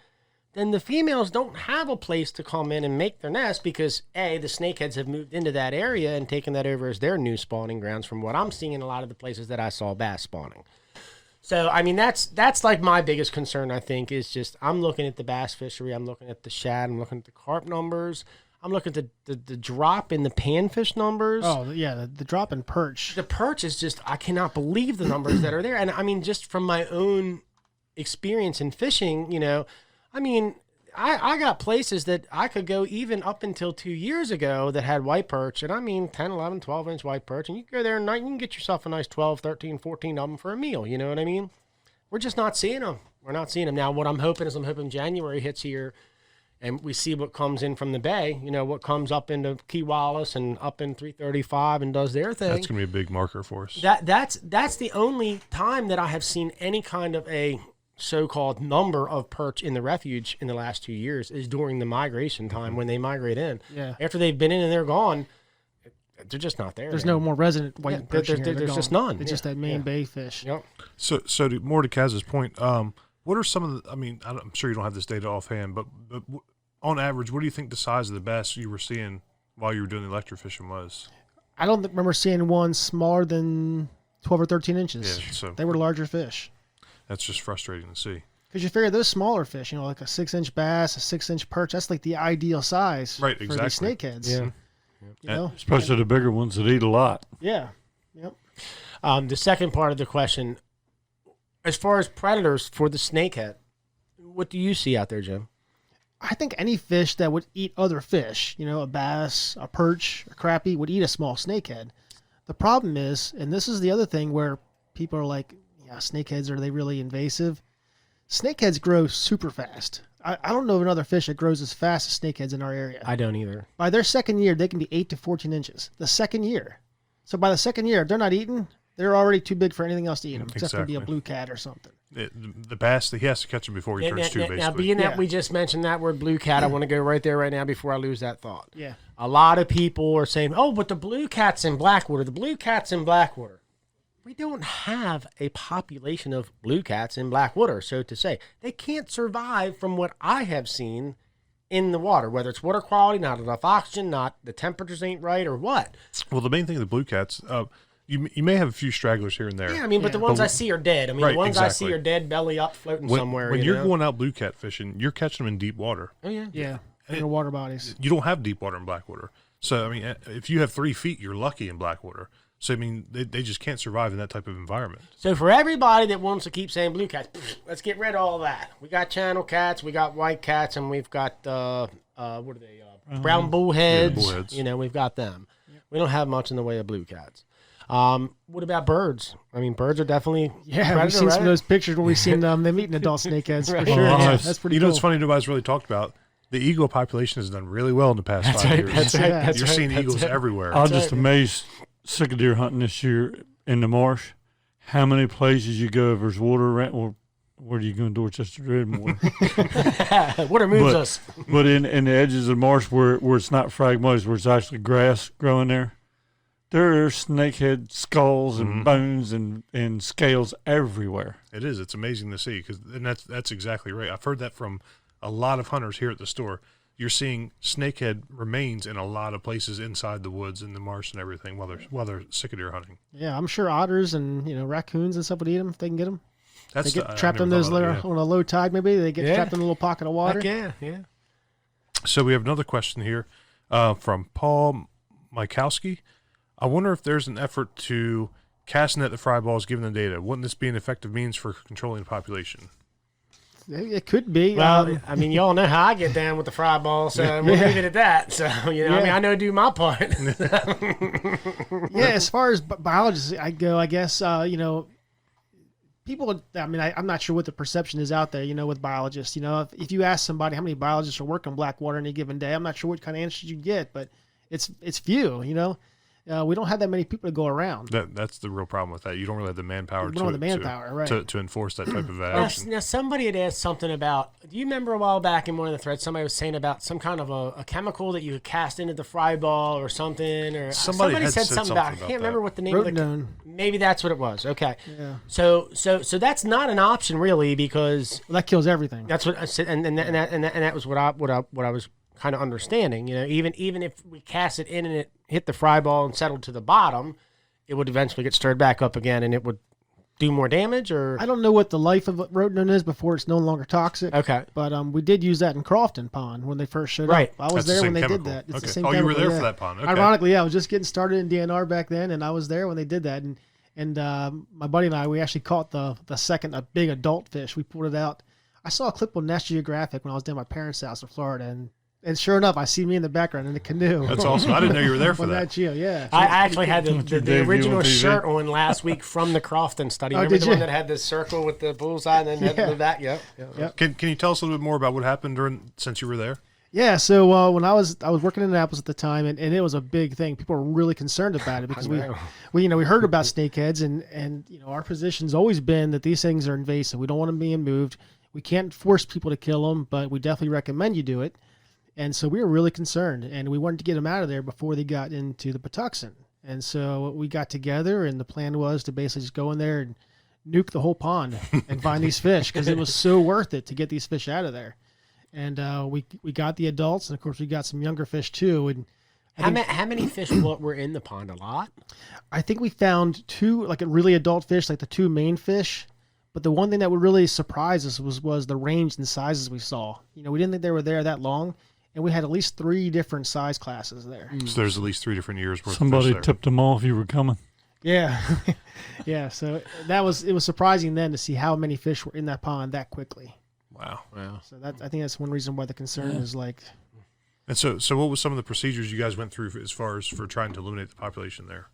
[SPEAKER 2] then the females don't have a place to come in and make their nest, because the snakeheads have moved into that area and taken that over as their new spawning grounds, from what I'm seeing in a lot of the places that I saw bass spawning. So, that's like my biggest concern, I think, is just, I'm looking at the bass fishery, I'm looking at the shad, I'm looking at the carp numbers, I'm looking at the drop in the panfish numbers.
[SPEAKER 4] Oh, yeah, the drop in perch.
[SPEAKER 2] The perch is just, I cannot believe the numbers that are there. And just from my own experience in fishing, I got places that I could go even up until 2 years ago that had white perch, and 10, 11, 12-inch white perch, and you go there and you can get yourself a nice 12, 13, 14 of them for a meal, you know what I mean? We're just not seeing them. We're not seeing them. Now, what I'm hoping January hits here, and we see what comes in from the bay, what comes up into Key Wallace and up in 335 and does their thing.
[SPEAKER 1] That's going to be a big marker for us.
[SPEAKER 2] That's the only time that I have seen any kind of a so-called number of perch in the refuge in the last 2 years, is during the migration time, when they migrate in.
[SPEAKER 4] Yeah.
[SPEAKER 2] After they've been in and they're gone, they're just not there.
[SPEAKER 4] There's
[SPEAKER 2] man.
[SPEAKER 4] no more resident white perch in here.
[SPEAKER 2] there's
[SPEAKER 4] They're
[SPEAKER 2] just
[SPEAKER 4] gone.
[SPEAKER 2] none.
[SPEAKER 4] It's just that main bay fish.
[SPEAKER 2] Yep.
[SPEAKER 1] So more to Kaz's point, what are some of the, I'm sure you don't have this data offhand, but on average, what do you think the size of the bass you were seeing while you were doing the electrofishing was?
[SPEAKER 4] I don't remember seeing one smaller than 12 or 13 inches.
[SPEAKER 1] Yeah, so
[SPEAKER 4] They were larger fish.
[SPEAKER 1] that's just frustrating to see.
[SPEAKER 4] Because you figure those smaller fish, like a 6-inch bass, a 6-inch perch, that's like the ideal size
[SPEAKER 1] Right,
[SPEAKER 4] for
[SPEAKER 1] exactly.
[SPEAKER 4] these snakeheads.
[SPEAKER 2] Yeah.
[SPEAKER 4] You know?
[SPEAKER 3] Especially the bigger ones that eat a lot.
[SPEAKER 4] Yeah. Yep.
[SPEAKER 2] The second part of the question, as far as predators for the snakehead, what do you see out there, Jim?
[SPEAKER 4] I think any fish that would eat other fish, a bass, a perch, a crappie, would eat a small snakehead. The problem is, and this is the other thing where people are like, yeah, snakeheads, are they really invasive? Snakeheads grow super fast. I don't know of another fish that grows as fast as snakeheads in our area.
[SPEAKER 2] I don't either.
[SPEAKER 4] By their second year, they can be 8 to 14 inches. The second year. So by the second year, if they're not eating, they're already too big for anything else to eat them, except for be a blue cat or something.
[SPEAKER 1] The bass, he has to catch him before he turns two, basically.
[SPEAKER 2] Now, being that we just mentioned that word blue cat, I want to go right there right now before I lose that thought.
[SPEAKER 4] Yeah.
[SPEAKER 2] A lot of people are saying, oh, but the blue cat's in Blackwater. The blue cat's in Blackwater. We don't have a population of blue cats in Blackwater, so to say. They can't survive from what I have seen in the water, whether it's water quality, not enough oxygen, not the temperatures ain't right, or what.
[SPEAKER 1] Well, the main thing with the blue cats, you may have a few stragglers here and there.
[SPEAKER 2] Yeah, I mean, but the ones I see are dead. I mean,
[SPEAKER 1] Right,
[SPEAKER 2] the ones I
[SPEAKER 1] exactly.
[SPEAKER 2] see are dead, belly up, floating somewhere.
[SPEAKER 1] When
[SPEAKER 2] you
[SPEAKER 1] you're
[SPEAKER 2] know?
[SPEAKER 1] going out blue cat fishing, you're catching them in deep water.
[SPEAKER 2] Oh, yeah.
[SPEAKER 4] Yeah. In water bodies.
[SPEAKER 1] You don't have deep water in Blackwater. So, I mean, if you have 3 feet, you're lucky in Blackwater. So, I mean, they just can't survive in that type of environment.
[SPEAKER 2] So for everybody that wants to keep saying blue cats, let's get rid of all that. We got channel cats, we got white cats, and we've got what are they? Brown bullheads.
[SPEAKER 1] Yeah, bullheads.
[SPEAKER 2] You know, we've got them. Yep. We don't have much in the way of blue cats. What about birds? I mean, birds are definitely
[SPEAKER 4] Yeah, we've seen some of those pictures where we've seen them eating adult snakeheads for
[SPEAKER 2] Right.
[SPEAKER 4] sure.
[SPEAKER 3] Oh,
[SPEAKER 4] Yeah,
[SPEAKER 3] nice.
[SPEAKER 4] that's pretty
[SPEAKER 1] You know
[SPEAKER 4] cool.
[SPEAKER 1] what's funny nobody's really talked about? The eagle population has done really well in the past 5 years.
[SPEAKER 2] That's right.
[SPEAKER 4] Yeah.
[SPEAKER 2] That's
[SPEAKER 1] You're
[SPEAKER 2] right,
[SPEAKER 1] seeing
[SPEAKER 2] that's
[SPEAKER 1] eagles
[SPEAKER 2] right.
[SPEAKER 1] everywhere.
[SPEAKER 3] I was just amazed sick of deer hunting this year in the marsh. How many places you go if there's water around, or where do you go in Dorchester Redmore?
[SPEAKER 2] Water moves
[SPEAKER 3] But-
[SPEAKER 2] us.
[SPEAKER 3] But in the edges of the marsh where it's not fragmites, where it's actually grass growing there are snakehead skulls and bones and scales everywhere.
[SPEAKER 1] It is. It's amazing to see and that's exactly right. I've heard that from a lot of hunters here at the store. You're seeing snakehead remains in a lot of places inside the woods and the marsh and everything while they're sick of deer hunting.
[SPEAKER 4] Yeah, I'm sure otters and raccoons and stuff would eat them if they can get them. They
[SPEAKER 1] That's
[SPEAKER 4] get
[SPEAKER 1] I
[SPEAKER 4] trapped
[SPEAKER 1] never
[SPEAKER 4] on
[SPEAKER 1] thought
[SPEAKER 4] those
[SPEAKER 1] of that, yeah.
[SPEAKER 4] on a low tide. Maybe they get
[SPEAKER 2] Yeah.
[SPEAKER 4] trapped in a little pocket of water.
[SPEAKER 2] Heck yeah.
[SPEAKER 1] So we have another question here from Paul Mikowski. I wonder if there's an effort to cast net the fry balls given the data. Wouldn't this be an effective means for controlling the population?
[SPEAKER 4] It could be.
[SPEAKER 2] Well, I mean, y'all know how I get down with the fry ball, so we'll leave it at that. So, I mean, I know do my part.
[SPEAKER 4] Yeah, as far as biologists I go, I guess, people, I mean, I'm not sure what the perception is out there, with biologists. If you ask somebody how many biologists are working Blackwater any given day, I'm not sure what kind of answers you get, but it's few, we don't have that many people to go around.
[SPEAKER 1] That's the real problem with that. You don't really have the manpower,
[SPEAKER 4] We don't have the manpower, right.
[SPEAKER 1] to enforce that type of
[SPEAKER 2] Now,
[SPEAKER 1] action.
[SPEAKER 2] now, somebody had asked something about, do you remember a while back in one of the threads, somebody was saying about some kind of a chemical that you could cast into the fry ball or something, or
[SPEAKER 1] Somebody had
[SPEAKER 2] said
[SPEAKER 1] said
[SPEAKER 2] something about, I
[SPEAKER 1] something
[SPEAKER 2] can't
[SPEAKER 1] about
[SPEAKER 2] remember
[SPEAKER 1] that.
[SPEAKER 2] what the name of the,
[SPEAKER 4] Rotenone.
[SPEAKER 2] maybe that's what it was. Okay.
[SPEAKER 4] Yeah.
[SPEAKER 2] So that's not an option really, because
[SPEAKER 4] Well, that kills everything.
[SPEAKER 2] that's what I said, and that was what I was kind of understanding. Even if we cast it in and it hit the fry ball and settled to the bottom, it would eventually get stirred back up again, and it would do more damage. Or
[SPEAKER 4] I don't know what the life of rotenone is before it's no longer toxic.
[SPEAKER 2] okay,
[SPEAKER 4] But we did use that in Crofton Pond when they first showed
[SPEAKER 2] Right.
[SPEAKER 4] up. I
[SPEAKER 1] That's
[SPEAKER 4] was
[SPEAKER 1] the
[SPEAKER 4] there
[SPEAKER 1] same
[SPEAKER 4] when they
[SPEAKER 1] chemical.
[SPEAKER 4] did that. It's
[SPEAKER 1] Okay.
[SPEAKER 4] the same
[SPEAKER 1] Oh, you were
[SPEAKER 4] chemical,
[SPEAKER 1] there
[SPEAKER 4] yeah.
[SPEAKER 1] for that pond. Okay.
[SPEAKER 4] Ironically, I was just getting started in DNR back then, and I was there when they did that. And my buddy and I, we actually caught the second a big adult fish. We pulled it out. I saw a clip on National Geographic when I was down at my parents' house in Florida, and sure enough, I see me in the background in the canoe.
[SPEAKER 1] That's awesome. I didn't know you were there for
[SPEAKER 4] on
[SPEAKER 1] that.
[SPEAKER 4] that Geo, yeah.
[SPEAKER 2] I actually had the
[SPEAKER 3] Dave, you
[SPEAKER 2] original
[SPEAKER 3] on TV?
[SPEAKER 2] shirt on last week from the Crofton study.
[SPEAKER 4] Oh,
[SPEAKER 2] Remember
[SPEAKER 4] did
[SPEAKER 2] the one
[SPEAKER 4] you?
[SPEAKER 2] that had the circle with the bullseye and then had the back? Yep.
[SPEAKER 4] Yep.
[SPEAKER 1] Can you tell us a little bit more about what happened since you were there?
[SPEAKER 4] Yeah, so when I was working in Annapolis at the time, and it was a big thing. People were really concerned about it because we heard about snakeheads, and our position's always been that these things are invasive. We don't want them being moved. We can't force people to kill them, but we definitely recommend you do it. And so we were really concerned, and we wanted to get them out of there before they got into the Patuxent. And so we got together, and the plan was to basically just go in there and nuke the whole pond and find these fish because it was so worth it to get these fish out of there. And we got the adults, and of course we got some younger fish too. And
[SPEAKER 2] How many fish were in the pond? A lot.
[SPEAKER 4] I think we found two, like a really adult fish, like the two main fish. But the one thing that would really surprise us was the range and sizes we saw. We didn't think they were there that long, and we had at least 3 different size classes there.
[SPEAKER 1] So there's at least 3 different years worth
[SPEAKER 3] Somebody
[SPEAKER 1] of fish there.
[SPEAKER 3] tipped them off you were coming.
[SPEAKER 4] Yeah, yeah. So it was surprising then to see how many fish were in that pond that quickly.
[SPEAKER 1] Wow.
[SPEAKER 4] So I think that's one reason why the concern is like.
[SPEAKER 1] And so what was some of the procedures you guys went through as far as for trying to eliminate the population there?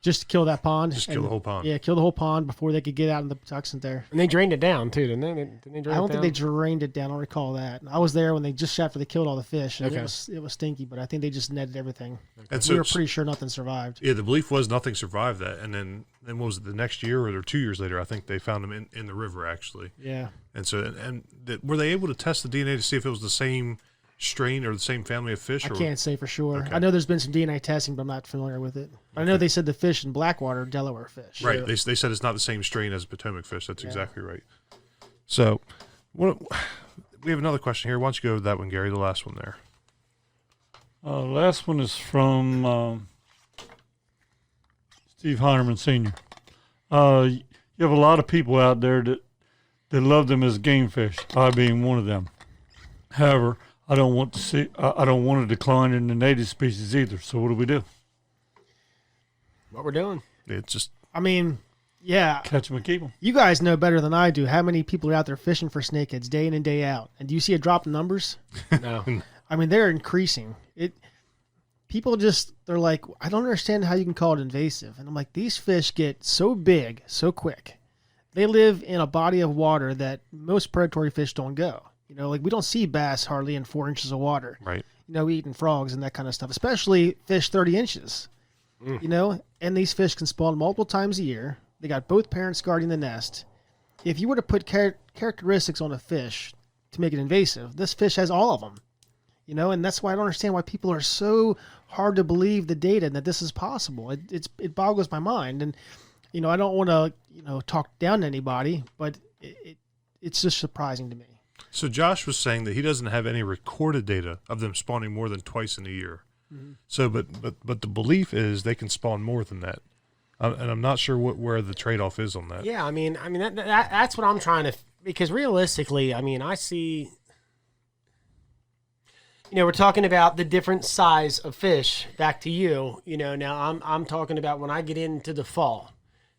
[SPEAKER 4] Just to kill that pond.
[SPEAKER 1] Just kill the whole pond.
[SPEAKER 4] Yeah, kill the whole pond before they could get out in the toxin there.
[SPEAKER 2] And they drained it down too, didn't they? Didn't they drain
[SPEAKER 4] I don't
[SPEAKER 2] it
[SPEAKER 4] think
[SPEAKER 2] down?
[SPEAKER 4] they drained it down. I don't recall that. I was there when they just after they killed all the fish. And
[SPEAKER 2] Okay.
[SPEAKER 4] it was stinky, but I think they just netted everything.
[SPEAKER 1] And
[SPEAKER 4] We were pretty sure nothing survived.
[SPEAKER 1] Yeah, the belief was nothing survived that, and then what was it, the next year or 2 years later? I think they found them in the river actually.
[SPEAKER 4] Yeah.
[SPEAKER 1] And so were they able to test the DNA to see if it was the same strain or the same family of fish?
[SPEAKER 4] I
[SPEAKER 1] Or
[SPEAKER 4] can't say for sure.
[SPEAKER 1] Okay.
[SPEAKER 4] I know there's been some DNA testing, but I'm not familiar with it. I know they said the fish in Blackwater are Delaware fish.
[SPEAKER 1] right? They said it's not the same strain as Potomac fish. That's exactly right. So, we have another question here. Why don't you go with that one, Gary? The last one there.
[SPEAKER 3] Last one is from Steve Heinerman Sr. You have a lot of people out there that love them as game fish, I being one of them. However, I don't want a decline in the native species either. So what do we do?
[SPEAKER 2] What we're doing?
[SPEAKER 1] It's just
[SPEAKER 4] I mean, yeah.
[SPEAKER 3] Catch them and keep them.
[SPEAKER 4] You guys know better than I do how many people are out there fishing for snakeheads day in and day out. And do you see a drop in numbers?
[SPEAKER 2] No.
[SPEAKER 4] I mean, they're increasing. People they're like, I don't understand how you can call it invasive. And I'm like, these fish get so big so quick. They live in a body of water that most predatory fish don't go. You know, like we don't see bass hardly in 4 inches of water.
[SPEAKER 1] right.
[SPEAKER 4] You know, eating frogs and that kind of stuff, especially fish 30 inches. You know, and these fish can spawn multiple times a year. They got both parents guarding the nest. If you were to put characteristics on a fish to make it invasive, this fish has all of them. You know, and that's why I don't understand why people are so hard to believe the data and that this is possible. It boggles my mind. And, you know, I don't want to, talk down to anybody, but it's just surprising to me.
[SPEAKER 1] So Josh was saying that he doesn't have any recorded data of them spawning more than twice in a year. So, but the belief is they can spawn more than that, and I'm not sure where the trade-off is on that.
[SPEAKER 2] Yeah, I mean that's what I'm trying to, because realistically, I mean, I see, we're talking about the different size of fish. Back to you, now I'm talking about when I get into the fall,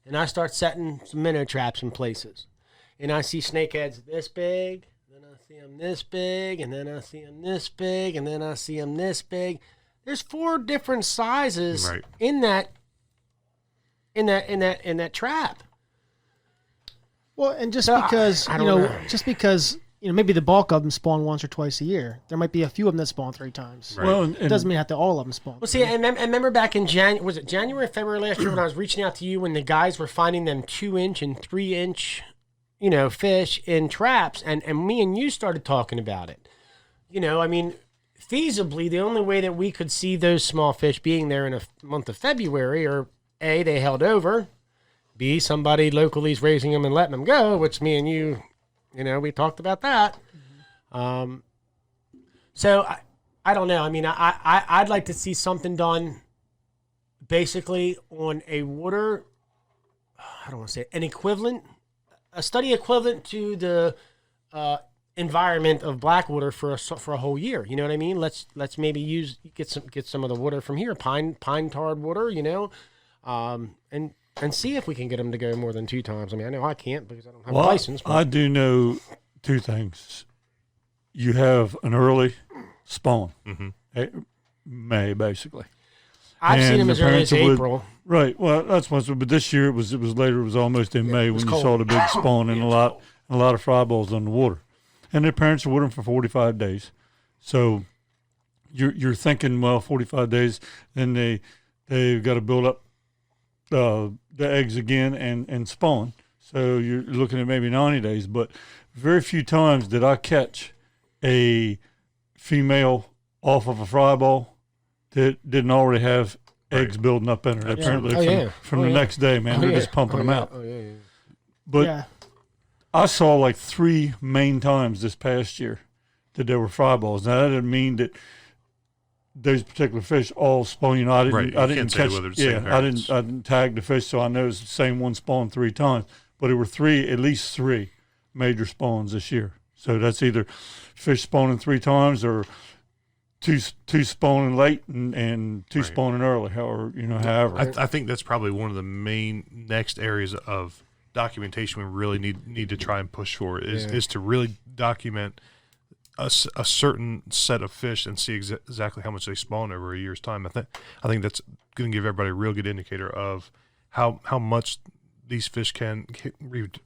[SPEAKER 2] and I start setting some minnow traps in places, and I see snakeheads this big, then I see them this big, and then I see them this big, and then I see them this big. There's 4 different sizes
[SPEAKER 1] Right.
[SPEAKER 2] in that trap.
[SPEAKER 4] Well, and just
[SPEAKER 2] So,
[SPEAKER 4] because,
[SPEAKER 2] I don't know.
[SPEAKER 4] just because, maybe the bulk of them spawn once or twice a year, there might be a few of them that spawn 3 times.
[SPEAKER 1] Right.
[SPEAKER 3] Well,
[SPEAKER 4] It doesn't mean have to all of them spawn.
[SPEAKER 2] Well, see, I remember back in January, February last year when I was reaching out to you when the guys were finding them 2-inch and 3-inch, fish in traps, and me and you started talking about it. I mean, feasibly, the only way that we could see those small fish being there in a month of February are A, they held over, B, somebody locally is raising them and letting them go, which me and you, we talked about that. So I don't know. I mean, I'd like to see something done basically on a water, I don't want to say it, a study equivalent to the environment of Blackwater for a whole year. You know what I mean? Let's maybe get some of the water from here, pine tarred water, and see if we can get them to go more than 2 times. I mean, I know I can't because I don't have a license. But
[SPEAKER 3] I do know 2 things. You have an early spawn, May basically.
[SPEAKER 2] I've seen
[SPEAKER 3] And
[SPEAKER 2] them
[SPEAKER 3] the
[SPEAKER 2] as early as
[SPEAKER 3] parents would-
[SPEAKER 2] April.
[SPEAKER 3] Right. Well, that's once, but this year it was later. It was almost in May when you
[SPEAKER 2] cold.
[SPEAKER 3] saw the big spawn and a lot of fry balls on the water. And their parents are with them for 45 days. So you're thinking, well, 45 days, then they've got to build up the eggs again and spawn. So you're looking at maybe 90 days. But very few times did I catch a female off of a fry ball that didn't already have eggs building up in her. Apparently from the next day, man, they're just pumping them out.
[SPEAKER 2] Oh, yeah.
[SPEAKER 3] But
[SPEAKER 4] Yeah.
[SPEAKER 3] I saw like 3 main times this past year that there were fry balls. Now that didn't mean that those particular fish all spawn. I didn't.
[SPEAKER 1] Right. You
[SPEAKER 3] I didn't
[SPEAKER 1] can't say
[SPEAKER 3] catch.
[SPEAKER 1] whether it's the same parents.
[SPEAKER 3] I didn't tag the fish, so I know it's the same one spawned 3 times. But it were at least 3 major spawns this year. So that's either fish spawning 3 times or two spawning late and 2
[SPEAKER 1] Right.
[SPEAKER 3] spawning early, however.
[SPEAKER 1] I think that's probably one of the main next areas of documentation we really need to try and push for is to really document a certain set of fish and see exactly how much they spawn over a year's time. I think that's going to give everybody a real good indicator of how much these fish can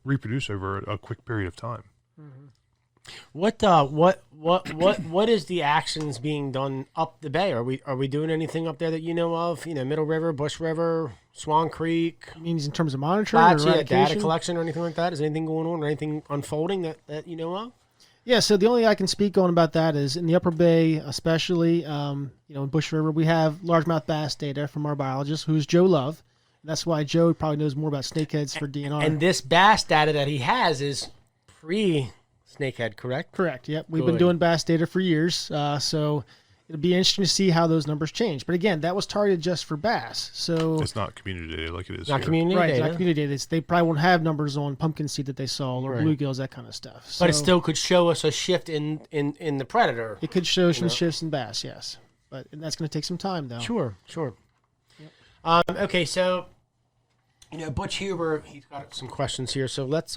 [SPEAKER 1] reproduce over a quick period of time.
[SPEAKER 2] Mm-hmm. What is the actions being done up the bay? Are we doing anything up there that you know of? Middle River, Bush River, Swan Creek.
[SPEAKER 4] I mean, in terms of monitoring or
[SPEAKER 2] data
[SPEAKER 4] eradication?
[SPEAKER 2] collection or anything like that? Is anything going on or anything unfolding that you know of?
[SPEAKER 4] Yeah, so the only I can speak on about that is in the Upper Bay, especially, in Bush River, we have largemouth bass data from our biologist, who's Joe Love. That's why Joe probably knows more about snakeheads for DNR.
[SPEAKER 2] And this bass data that he has is pre-snakehead, correct?
[SPEAKER 4] Correct, yep. We've been doing bass data for years, so it'll be interesting to see how those numbers change. But again, that was targeted just for bass. So
[SPEAKER 1] it's not community data like it is
[SPEAKER 2] not
[SPEAKER 1] here.
[SPEAKER 2] community
[SPEAKER 4] right,
[SPEAKER 2] data.
[SPEAKER 4] not community data. They probably won't have numbers on pumpkin seed that they saw or
[SPEAKER 2] Right.
[SPEAKER 4] bluegills, that kind of stuff. So
[SPEAKER 2] But it still could show us a shift in the predator.
[SPEAKER 4] it could show some shifts in bass, yes. But that's going to take some time, though.
[SPEAKER 2] Sure.
[SPEAKER 4] Yep.
[SPEAKER 2] Okay, so Butch Huber, he's got some questions here. So let's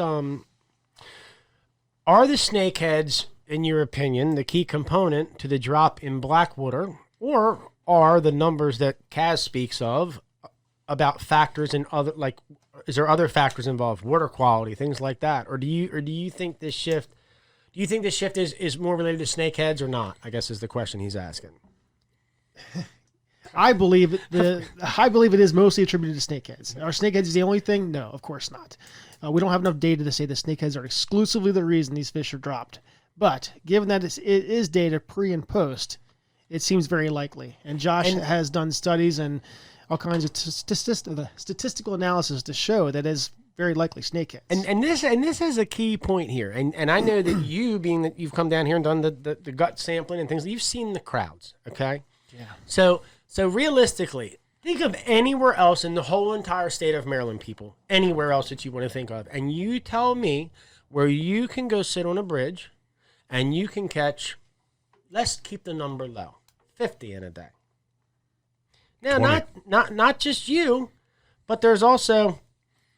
[SPEAKER 2] are the snakeheads, in your opinion, the key component to the drop in Blackwater, or are the numbers that Kaz speaks of about factors in other, like, is there other factors involved, water quality, things like that, or do you think this shift? Do you think this shift is more related to snakeheads or not? I guess is the question he's asking.
[SPEAKER 4] I believe it is mostly attributed to snakeheads. Are snakeheads the only thing? No, of course not. We don't have enough data to say the snakeheads are exclusively the reason these fish are dropped. But given that it is data pre and post, it seems very likely. And Josh has done studies and all kinds of statistical analysis to show that is very likely snakeheads.
[SPEAKER 2] And this is a key point here. And I know that you, being that you've come down here and done the gut sampling and things, you've seen the crowds, okay?
[SPEAKER 4] Yeah.
[SPEAKER 2] So realistically, think of anywhere else in the whole entire state of Maryland, people, anywhere else that you want to think of, and you tell me where you can go sit on a bridge and you can catch, let's keep the number low, 50 in a day. Now,
[SPEAKER 1] 20.
[SPEAKER 2] not just you, but there's also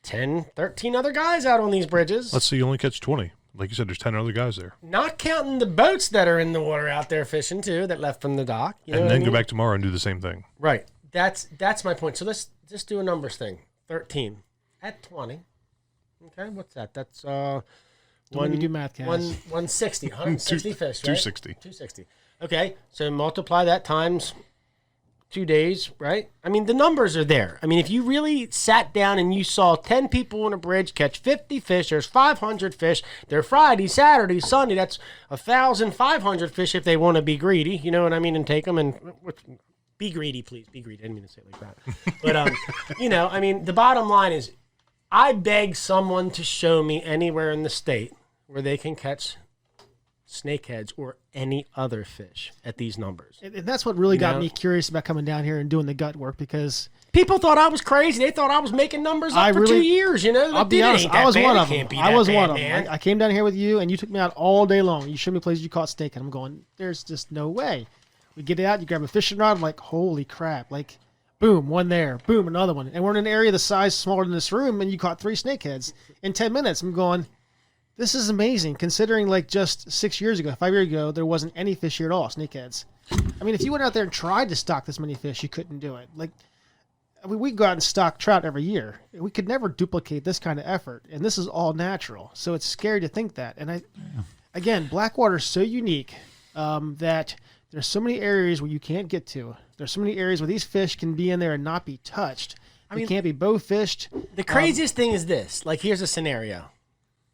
[SPEAKER 2] 10, 13 other guys out on these bridges.
[SPEAKER 1] Let's say you only catch 20. Like you said, there's 10 other guys there.
[SPEAKER 2] Not counting the boats that are in the water out there fishing too, that left from the dock. You know
[SPEAKER 1] And
[SPEAKER 2] what I
[SPEAKER 1] then
[SPEAKER 2] mean?
[SPEAKER 1] go back tomorrow and do the same thing.
[SPEAKER 2] Right. That's my point. So let's just do a numbers thing. 13 at 20. Okay, what's that? That's
[SPEAKER 4] Don't let me do math, Kaz.
[SPEAKER 2] 160, 160 fish, right?
[SPEAKER 1] 260.
[SPEAKER 2] 260. Okay, so multiply that times 2 days, right? I mean, the numbers are there. I mean, if you really sat down and you saw 10 people on a bridge catch 50 fish, there's 500 fish. They're Friday, Saturday, Sunday. That's 1,500 fish if they want to be greedy. You know what I mean? And take them and be greedy, please. Be greedy. I didn't mean to say it like that. But, I mean, the bottom line is I beg someone to show me anywhere in the state where they can catch snakeheads or any other fish at these numbers.
[SPEAKER 4] And that's what really got
[SPEAKER 2] know?
[SPEAKER 4] me curious about coming down here and doing the gut work, because
[SPEAKER 2] People thought I was crazy. They thought I was making numbers up for 2 years,
[SPEAKER 4] I'll be honest, I was one of them. I was one of
[SPEAKER 2] man.
[SPEAKER 4] them. I came down here with you, and you took me out all day long. You showed me places you caught snake, and I'm going, there's just no way. We get it out, you grab a fishing rod, I'm like, holy crap. Like, boom, one there, boom, another one. And we're in an area the size smaller than this room, and you caught 3 snakeheads in 10 minutes. I'm going, this is amazing, considering like just 5 years ago, there wasn't any fish here at all, snakeheads. I mean, if you went out there and tried to stock this many fish, you couldn't do it. Like, I mean, we go out and stock trout every year. We could never duplicate this kind of effort, and this is all natural. So it's scary to think that. And again, Blackwater is so unique that there's so many areas where you can't get to. There's so many areas where these fish can be in there and not be touched. I mean, can't be bow fished.
[SPEAKER 2] The craziest thing is this. Like, here's a scenario.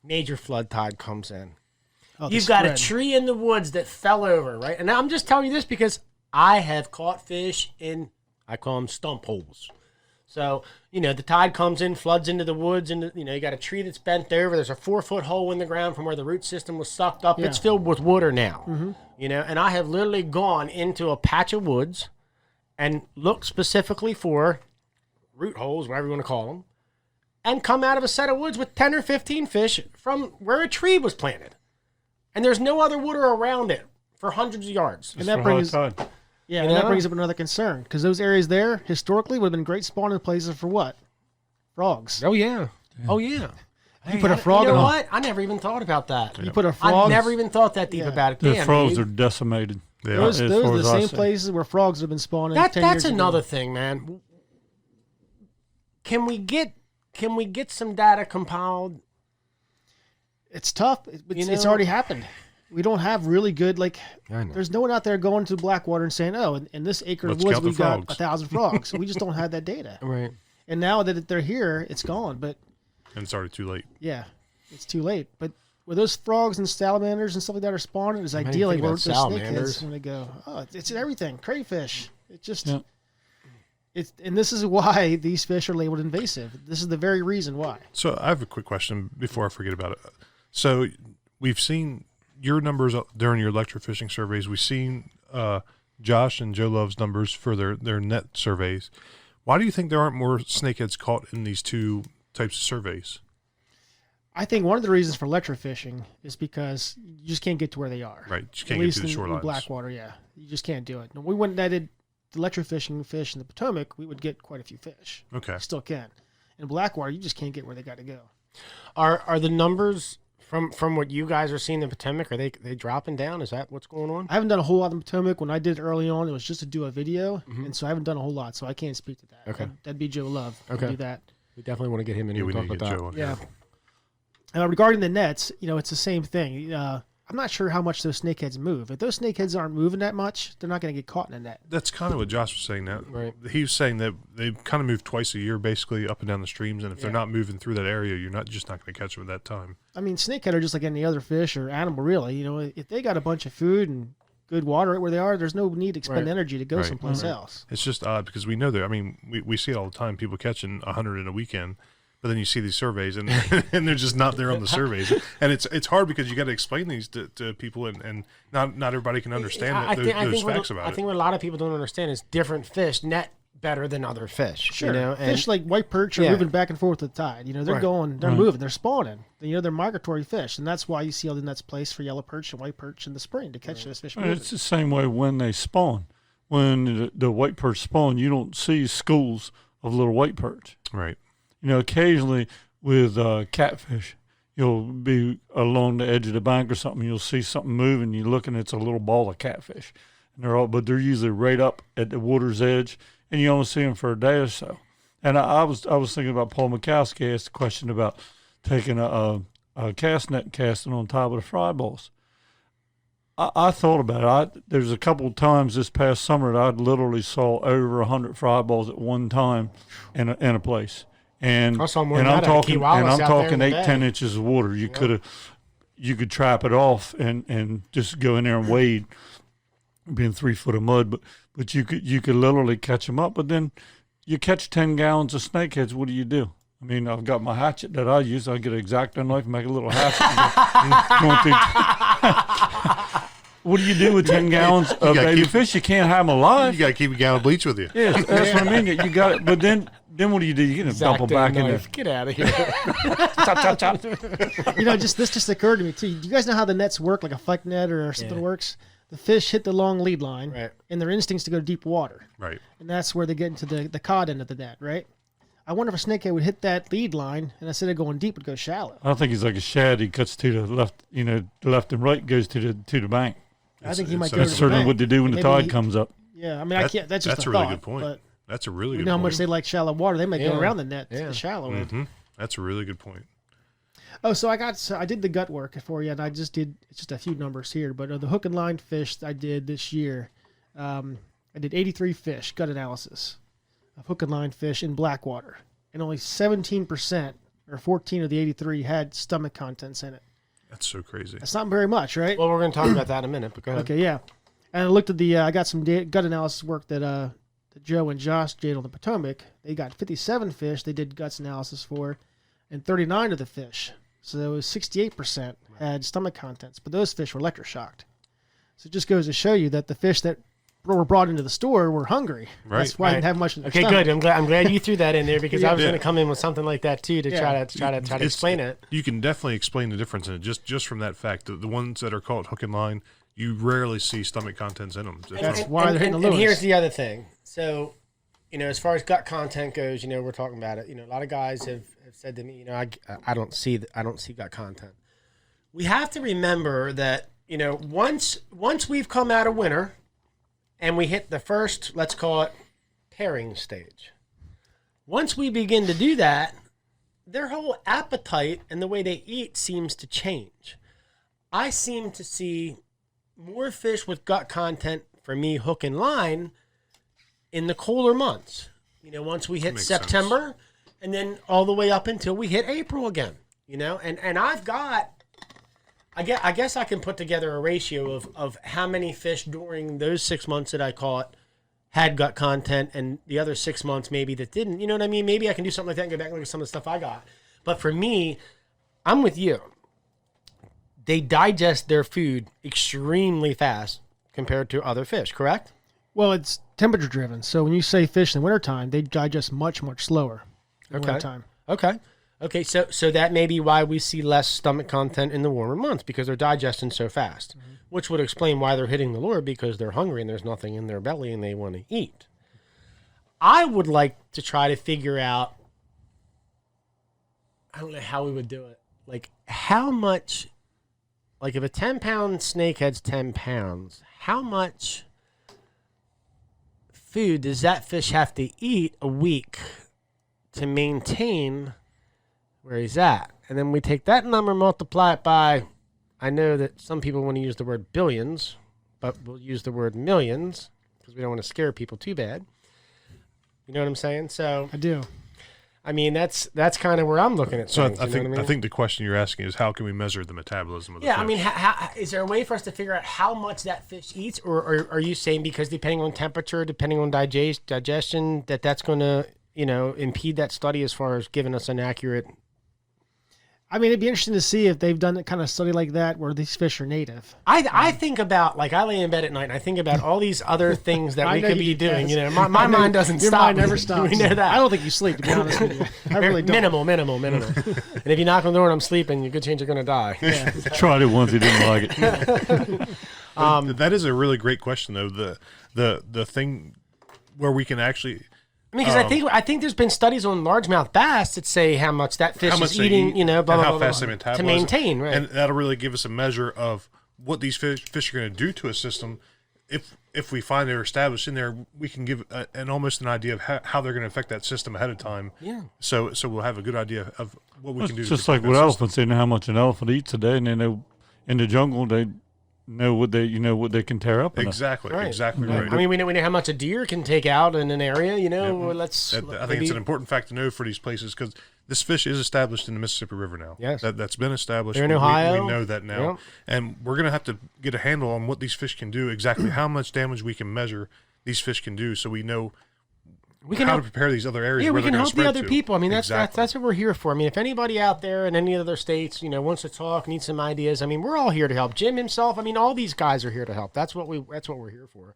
[SPEAKER 2] Major flood tide comes in. You've got a tree in the woods that fell over, right? And I'm just telling you this because I have caught fish in, I call them stump holes. So, the tide comes in, floods into the woods, and, you got a tree that's bent over. There's a 4-foot hole in the ground from where the root system was sucked up. Yeah. It's filled with water now, and I have literally gone into a patch of woods and looked specifically for root holes, whatever you want to call them, and come out of a set of woods with 10 or 15 fish from where a tree was planted. And there's no other water around it for hundreds of yards.
[SPEAKER 4] And that brings that brings up another concern, because those areas there historically would have been great spawning places for what? Frogs.
[SPEAKER 2] Oh yeah. Oh yeah. Hey,
[SPEAKER 4] put a frog
[SPEAKER 2] You
[SPEAKER 4] in
[SPEAKER 2] know
[SPEAKER 4] a-
[SPEAKER 2] what? I never even thought about that.
[SPEAKER 4] You put a frog.
[SPEAKER 2] I never even thought that deep
[SPEAKER 4] Yeah.
[SPEAKER 2] about it.
[SPEAKER 3] The
[SPEAKER 2] Damn,
[SPEAKER 3] frogs
[SPEAKER 2] dude.
[SPEAKER 3] are decimated.
[SPEAKER 1] They
[SPEAKER 4] Those
[SPEAKER 1] are.
[SPEAKER 3] as
[SPEAKER 4] are
[SPEAKER 3] far
[SPEAKER 4] the
[SPEAKER 3] as I
[SPEAKER 4] same
[SPEAKER 3] see.
[SPEAKER 4] places where frogs have been spawning.
[SPEAKER 2] That's
[SPEAKER 4] 10 years ago.
[SPEAKER 2] another thing, man. Can we get some data compiled?
[SPEAKER 4] It's tough. It's already happened. We don't have really good, like,
[SPEAKER 2] I know.
[SPEAKER 4] there's no one out there going to Blackwater and saying, oh, in this acre of
[SPEAKER 1] Let's
[SPEAKER 4] woods,
[SPEAKER 1] count the
[SPEAKER 4] we've got
[SPEAKER 1] frogs.
[SPEAKER 4] 1,000 frogs. We just don't have that data.
[SPEAKER 2] Right.
[SPEAKER 4] And now that they're here, it's gone. But
[SPEAKER 1] And it's already too late.
[SPEAKER 4] yeah, it's too late. But where those frogs and salamanders and stuff like that are spawning is
[SPEAKER 2] didn't
[SPEAKER 4] ideally
[SPEAKER 2] think
[SPEAKER 4] where
[SPEAKER 2] about
[SPEAKER 4] those
[SPEAKER 2] salamanders.
[SPEAKER 4] snakeheads when they go. Oh, it's in everything. Crayfish. It just
[SPEAKER 3] Yeah.
[SPEAKER 4] and this is why these fish are labeled invasive. This is the very reason why.
[SPEAKER 1] So I have a quick question before I forget about it. So we've seen your numbers during your electrofishing surveys. We've seen Josh and Joe Love's numbers for their net surveys. Why do you think there aren't more snakeheads caught in these two types of surveys?
[SPEAKER 4] I think one of the reasons for electrofishing is because you just can't get to where they are.
[SPEAKER 1] Right, you
[SPEAKER 4] At
[SPEAKER 1] can't get
[SPEAKER 4] least
[SPEAKER 1] to the
[SPEAKER 4] in
[SPEAKER 1] shorelines.
[SPEAKER 4] Blackwater, yeah. You just can't do it. When we went and netted the electrofishing fish in the Potomac, we would get quite a few fish.
[SPEAKER 1] Okay.
[SPEAKER 4] Still can. In Blackwater, you just can't get where they got to go.
[SPEAKER 2] Are the numbers from what you guys are seeing in the Potomac, are they dropping down? Is that what's going on?
[SPEAKER 4] I haven't done a whole lot in the Potomac. When I did it early on, it was just to do a video, and so I haven't done a whole lot, so I can't speak to that.
[SPEAKER 2] Okay.
[SPEAKER 4] That'd be Joe Love.
[SPEAKER 2] Okay.
[SPEAKER 4] Do that.
[SPEAKER 2] We definitely want to get him in
[SPEAKER 1] Yeah,
[SPEAKER 2] here
[SPEAKER 1] we
[SPEAKER 2] and
[SPEAKER 1] need
[SPEAKER 2] talk
[SPEAKER 1] to get
[SPEAKER 2] about
[SPEAKER 1] Joe on
[SPEAKER 4] Yeah.
[SPEAKER 1] here.
[SPEAKER 4] Regarding the nets, it's the same thing. I'm not sure how much those snakeheads move. If those snakeheads aren't moving that much, they're not going to get caught in a net.
[SPEAKER 1] That's kind of what Josh was saying. Now,
[SPEAKER 2] Right.
[SPEAKER 1] He was saying that they kind of move twice a year, basically up and down the streams, and if they're
[SPEAKER 4] Yeah.
[SPEAKER 1] not moving through that area, you're not going to catch them at that time.
[SPEAKER 4] I mean, snakehead are just like any other fish or animal, really. If they got a bunch of food and good water right where they are, there's no need to expend
[SPEAKER 2] Right.
[SPEAKER 4] energy to go
[SPEAKER 1] Right.
[SPEAKER 4] someplace
[SPEAKER 1] Right.
[SPEAKER 4] else.
[SPEAKER 1] It's just odd because we know that. I mean, we see it all the time. People catching 100 in a weekend, but then you see these surveys and and they're just not there on the surveys. And it's hard because you got to explain these to people, and not everybody can understand those facts about
[SPEAKER 2] I
[SPEAKER 1] it.
[SPEAKER 2] think what a lot of people don't understand is different fish net better than other fish.
[SPEAKER 4] Sure.
[SPEAKER 2] And
[SPEAKER 4] Fish like white perch are
[SPEAKER 2] Yeah.
[SPEAKER 4] moving back and forth with the tide. They're
[SPEAKER 2] Right.
[SPEAKER 4] they're moving, they're spawning. They're migratory fish, and that's why you see all the nets placed for yellow perch and white perch in the spring to catch those fish moving.
[SPEAKER 3] It's the same way when they spawn. When the white perch spawn, you don't see schools of little white perch.
[SPEAKER 1] Right.
[SPEAKER 3] Occasionally with catfish, you'll be along the edge of the bank or something. You'll see something moving. You look and it's a little ball of catfish, and but they're usually right up at the water's edge, and you only see them for a day or so. And I was thinking about Paul Mikowski asked a question about taking a cast net and casting on top of the fry balls. I thought about it. There's a couple of times this past summer that I literally saw over 100 fry balls at one time in a place. And
[SPEAKER 2] I saw more
[SPEAKER 3] and
[SPEAKER 2] than
[SPEAKER 3] I'm
[SPEAKER 2] that at Key
[SPEAKER 3] talking
[SPEAKER 2] Wallace
[SPEAKER 3] and I'm
[SPEAKER 2] out there in
[SPEAKER 3] talking
[SPEAKER 2] the
[SPEAKER 3] 8,
[SPEAKER 2] bay.
[SPEAKER 3] 10 inches of water. You could trap it off and just go in there and wade, being 3 foot of mud. But you could literally catch them up. But then you catch 10 gallons of snakeheads. What do? I mean, I've got my hatchet that I use. I get an X-Acto knife and make a little hatchet. What do you do with 10 gallons of
[SPEAKER 1] gotta
[SPEAKER 3] baby
[SPEAKER 1] keep-
[SPEAKER 3] fish? You can't have them alive.
[SPEAKER 1] You got to keep a gallon of bleach with you.
[SPEAKER 3] Yeah, that's what I mean. You got it. But then what do? You can dump them back in there.
[SPEAKER 2] Get out of here.
[SPEAKER 3] Chop, chop, chop.
[SPEAKER 4] This just occurred to me too. Do you guys know how the nets work, like a fleck net or something
[SPEAKER 2] Yeah.
[SPEAKER 4] works? The fish hit the long lead line,
[SPEAKER 2] Right.
[SPEAKER 4] and their instincts to go to deep water,
[SPEAKER 1] Right.
[SPEAKER 4] and that's where they get into the cod end of the net, right? I wonder if a snakehead would hit that lead line, and instead of going deep, would go shallow.
[SPEAKER 3] I think he's like a shad. He cuts to the left. The left and right goes to the bank.
[SPEAKER 4] I think he might
[SPEAKER 1] it's-
[SPEAKER 4] go
[SPEAKER 3] That's
[SPEAKER 4] to the
[SPEAKER 3] certainly
[SPEAKER 4] bank.
[SPEAKER 3] what they do when the
[SPEAKER 4] Maybe
[SPEAKER 3] tide
[SPEAKER 4] he-
[SPEAKER 3] comes up.
[SPEAKER 4] Yeah, I mean, I can't. That's just
[SPEAKER 1] a
[SPEAKER 4] a
[SPEAKER 1] really
[SPEAKER 4] thought,
[SPEAKER 1] good point.
[SPEAKER 4] But
[SPEAKER 1] That's a really
[SPEAKER 4] you
[SPEAKER 1] good
[SPEAKER 4] know how
[SPEAKER 1] point.
[SPEAKER 4] much they like shallow water. They might
[SPEAKER 2] Yeah.
[SPEAKER 4] go around the net to
[SPEAKER 2] Yeah.
[SPEAKER 4] the shallow end.
[SPEAKER 1] Mhm. That's a really good point.
[SPEAKER 4] Oh, so I did the gut work for you, and it's just a few numbers here, but the hook and line fish I did this year, I did 83 fish gut analysis of hook and line fish in Blackwater, and only 17% or 14 of the 83 had stomach contents in it.
[SPEAKER 1] That's so crazy.
[SPEAKER 4] That's not very much, right?
[SPEAKER 2] Well, we're going to talk about that in a minute, but go ahead.
[SPEAKER 4] Okay, yeah. And I looked at I got some gut analysis work that Joe and Josh did on the Potomac. They got 57 fish they did guts analysis for, and 39 of the fish. So it was 68% had stomach contents, but those fish were electroshocked. So it just goes to show you that the fish that were brought into the store were hungry.
[SPEAKER 1] Right.
[SPEAKER 4] That's why I didn't have much in their
[SPEAKER 2] Okay,
[SPEAKER 4] stomach.
[SPEAKER 2] good. I'm glad you threw that in there because I was
[SPEAKER 1] Yeah.
[SPEAKER 2] going to come in with something like that too to
[SPEAKER 4] Yeah.
[SPEAKER 2] try to explain it.
[SPEAKER 1] You can definitely explain the difference in it just from that fact. The ones that are caught hook and line, you rarely see stomach contents in them.
[SPEAKER 4] That's why they're hitting the
[SPEAKER 2] And
[SPEAKER 4] lures.
[SPEAKER 2] here's the other thing. So as far as gut content goes, we're talking about it. A lot of guys have said to me, I don't see gut content. We have to remember that, once we've come out of winter and we hit the first, let's call it pairing stage. Once we begin to do that, their whole appetite and the way they eat seems to change. I seem to see more fish with gut content for me, hook and line, in the colder months. Once we hit September and then all the way up until we hit April again, and I've got, I guess I can put together a ratio of how many fish during those 6 months that I caught had gut content and the other 6 months maybe that didn't. You know what I mean? Maybe I can do something like that and go back and look at some of the stuff I got. But for me, I'm with you. They digest their food extremely fast compared to other fish, correct?
[SPEAKER 4] Well, it's temperature driven. So when you say fish in the wintertime, they digest much, much slower in wintertime.
[SPEAKER 2] Okay, so that may be why we see less stomach content in the warmer months, because they're digesting so fast, which would explain why they're hitting the lure, because they're hungry and there's nothing in their belly and they want to eat. I would like to try to figure out, I don't know how we would do it, like how much, like if a 10-pound snakehead's 10 pounds, how much food does that fish have to eat a week to maintain where he's at? And then we take that number, multiply it by, I know that some people want to use the word billions, but we'll use the word millions because we don't want to scare people too bad. You know what I'm saying? So
[SPEAKER 4] I do.
[SPEAKER 2] I mean, that's kind of where I'm looking at
[SPEAKER 1] So
[SPEAKER 2] things.
[SPEAKER 1] I think the question you're asking is, how can we measure the metabolism of the fish?
[SPEAKER 2] I mean, how, is there a way for us to figure out how much that fish eats, or are you saying because depending on temperature, depending on digestion, that's going to impede that study as far as giving us an accurate?
[SPEAKER 4] I mean, it'd be interesting to see if they've done that kind of study like that where these fish are native.
[SPEAKER 2] I think about, like, I lay in bed at night and I think about all these other things that we could be doing.
[SPEAKER 4] Yes.
[SPEAKER 2] My mind doesn't
[SPEAKER 4] Your
[SPEAKER 2] stop.
[SPEAKER 4] mind never stops.
[SPEAKER 2] We know that.
[SPEAKER 4] I don't think you sleep, to be honest with you. I really don't.
[SPEAKER 2] Minimal. And if you knock on the door and I'm sleeping, you're good chance you're going to die.
[SPEAKER 4] Yeah.
[SPEAKER 3] Tried it once, he didn't like it.
[SPEAKER 1] That is a really great question, though. The thing where we can actually,
[SPEAKER 2] I mean, because I think there's been studies on largemouth bass that say how much that fish is eating, blah, blah,
[SPEAKER 1] how
[SPEAKER 2] blah,
[SPEAKER 1] fast
[SPEAKER 2] blah,
[SPEAKER 1] they metabolize
[SPEAKER 2] to maintain, right?
[SPEAKER 1] And that'll really give us a measure of what these fish are going to do to a system. If we find they're established in there, we can give almost an idea of how they're going to affect that system ahead of time.
[SPEAKER 2] Yeah.
[SPEAKER 1] So we'll have a good idea of what we can do.
[SPEAKER 3] It's just like with elephants, they know how much an elephant eats a day, and they know in the jungle they know what they can tear up.
[SPEAKER 1] Exactly,
[SPEAKER 2] right.
[SPEAKER 1] Exactly
[SPEAKER 2] right.
[SPEAKER 1] right.
[SPEAKER 2] I mean, we know how much a deer can take out in an area.
[SPEAKER 1] I think it's an important fact to know for these places, because this fish is established in the Mississippi River now.
[SPEAKER 2] Yes.
[SPEAKER 1] That's been established.
[SPEAKER 2] They're in Ohio.
[SPEAKER 1] We know that now.
[SPEAKER 2] Yep.
[SPEAKER 1] And we're going to have to get a handle on what these fish can do, exactly how much damage we can measure these fish can do, so we know how to prepare these other areas.
[SPEAKER 2] Yeah,
[SPEAKER 1] where
[SPEAKER 2] we can help the other
[SPEAKER 1] to.
[SPEAKER 2] people. I mean, that's
[SPEAKER 1] Exactly.
[SPEAKER 2] what we're here for. I mean, if anybody out there in any other states, wants to talk, needs some ideas, I mean, we're all here to help. Jim himself, I mean, all these guys are here to help. That's what we're here for.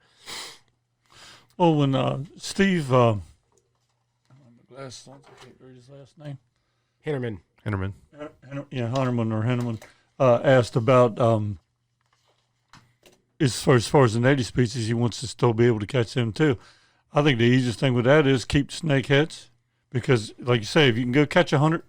[SPEAKER 3] Well, when Steve, I can't read his last name.
[SPEAKER 2] Hinterman.
[SPEAKER 3] Hunterman or Henneman, asked about as far as the native species, he wants to still be able to catch them too. I think the easiest thing with that is keep snakeheads, because, like you say, if you can go catch 100,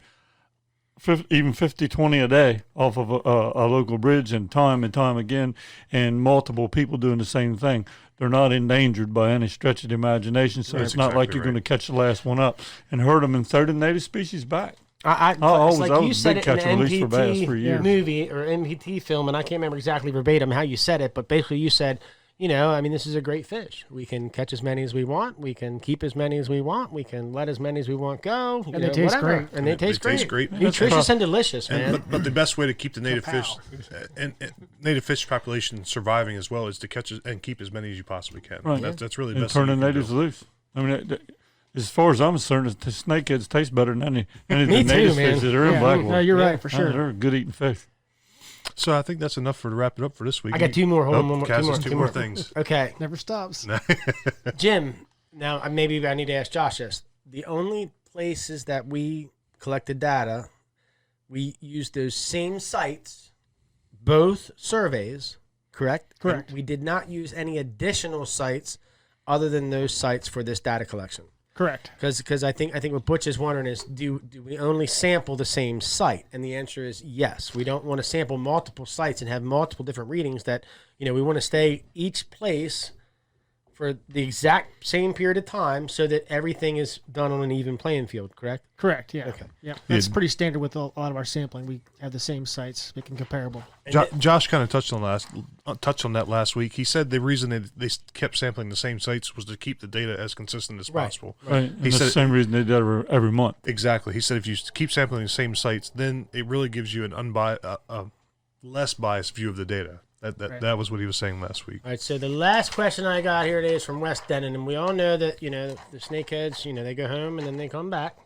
[SPEAKER 3] 50, even 50, 20 a day off of a local bridge and time again, and multiple people doing the same thing, they're not endangered by any stretch of the imagination. So it's not like you're going to catch the last one up and herd them and throw the native species back.
[SPEAKER 2] I
[SPEAKER 3] was
[SPEAKER 2] like you
[SPEAKER 3] a
[SPEAKER 2] said
[SPEAKER 3] big
[SPEAKER 2] it in
[SPEAKER 3] catcher,
[SPEAKER 2] an
[SPEAKER 3] at least for bass, for
[SPEAKER 2] MPT
[SPEAKER 3] years.
[SPEAKER 2] movie or MPT film, and I can't remember exactly verbatim how you said it, but basically you said, I mean, this is a great fish. We can catch as many as we want. We can keep as many as we want. We can let as many as we want go.
[SPEAKER 4] And they taste great.
[SPEAKER 2] And they taste great.
[SPEAKER 1] great.
[SPEAKER 2] Nutritious and delicious, man.
[SPEAKER 1] But the best way to keep the native fish and native fish population surviving as well is to catch and keep as many as you possibly can.
[SPEAKER 3] Right.
[SPEAKER 1] That's really the
[SPEAKER 3] And
[SPEAKER 1] best.
[SPEAKER 3] turn the
[SPEAKER 1] thing you can
[SPEAKER 3] natives
[SPEAKER 1] do.
[SPEAKER 3] loose. I mean, as far as I'm concerned, the snakeheads taste better than any of
[SPEAKER 2] Me
[SPEAKER 3] the
[SPEAKER 2] too,
[SPEAKER 3] native
[SPEAKER 2] man.
[SPEAKER 3] fish that are in
[SPEAKER 4] Yeah,
[SPEAKER 3] Blackwater.
[SPEAKER 4] no, you're right, for sure.
[SPEAKER 3] They're good eating fish.
[SPEAKER 1] So I think that's enough to wrap it up for this week.
[SPEAKER 2] I got two more. Hold on, one more.
[SPEAKER 1] Cass has
[SPEAKER 2] two
[SPEAKER 1] two
[SPEAKER 2] more
[SPEAKER 1] more things.
[SPEAKER 2] Okay.
[SPEAKER 4] Never stops.
[SPEAKER 2] Jim, now maybe I need to ask Josh this. The only places that we collected data, we used those same sites, both surveys, correct?
[SPEAKER 4] Correct.
[SPEAKER 2] And we did not use any additional sites other than those sites for this data collection.
[SPEAKER 4] Correct.
[SPEAKER 2] Because I think what Butch is wondering is, do we only sample the same site? And the answer is yes. We don't want to sample multiple sites and have multiple different readings. That we want to stay each place for the exact same period of time so that everything is done on an even playing field, correct?
[SPEAKER 4] Correct, yeah.
[SPEAKER 2] Okay.
[SPEAKER 4] Yeah. That's pretty standard with a lot of our sampling. We have the same sites, making comparable.
[SPEAKER 1] Josh kind of touched on that last week. He said the reason they kept sampling the same sites was to keep the data as consistent as possible.
[SPEAKER 3] Right. And
[SPEAKER 1] He
[SPEAKER 3] that's
[SPEAKER 1] said
[SPEAKER 3] the same reason they do it every month.
[SPEAKER 1] Exactly. He said if you keep sampling the same sites, then it really gives you a less biased view of the data. That was what he was saying last week.
[SPEAKER 2] All right, so the last question I got here today is from West Denton, and we all know that, the Snakeheads, they go home and then they come back.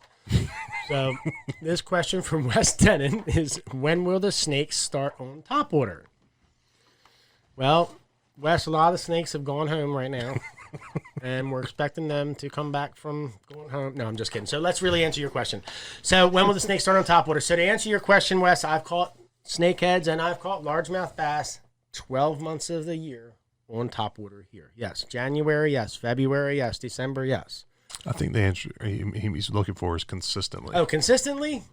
[SPEAKER 2] So this question from West Denton is, when will the snakes start on topwater? Well, West, a lot of the snakes have gone home right now, and we're expecting them to come back from going home. No, I'm just kidding. So let's really answer your question. So when will the snakes start on topwater? So to answer your question, Wes, I've caught snakeheads and I've caught largemouth bass 12 months of the year on topwater here. Yes. January, yes. February, yes. December, yes.
[SPEAKER 1] I think the answer he's looking for is consistently.
[SPEAKER 2] Oh, consistently?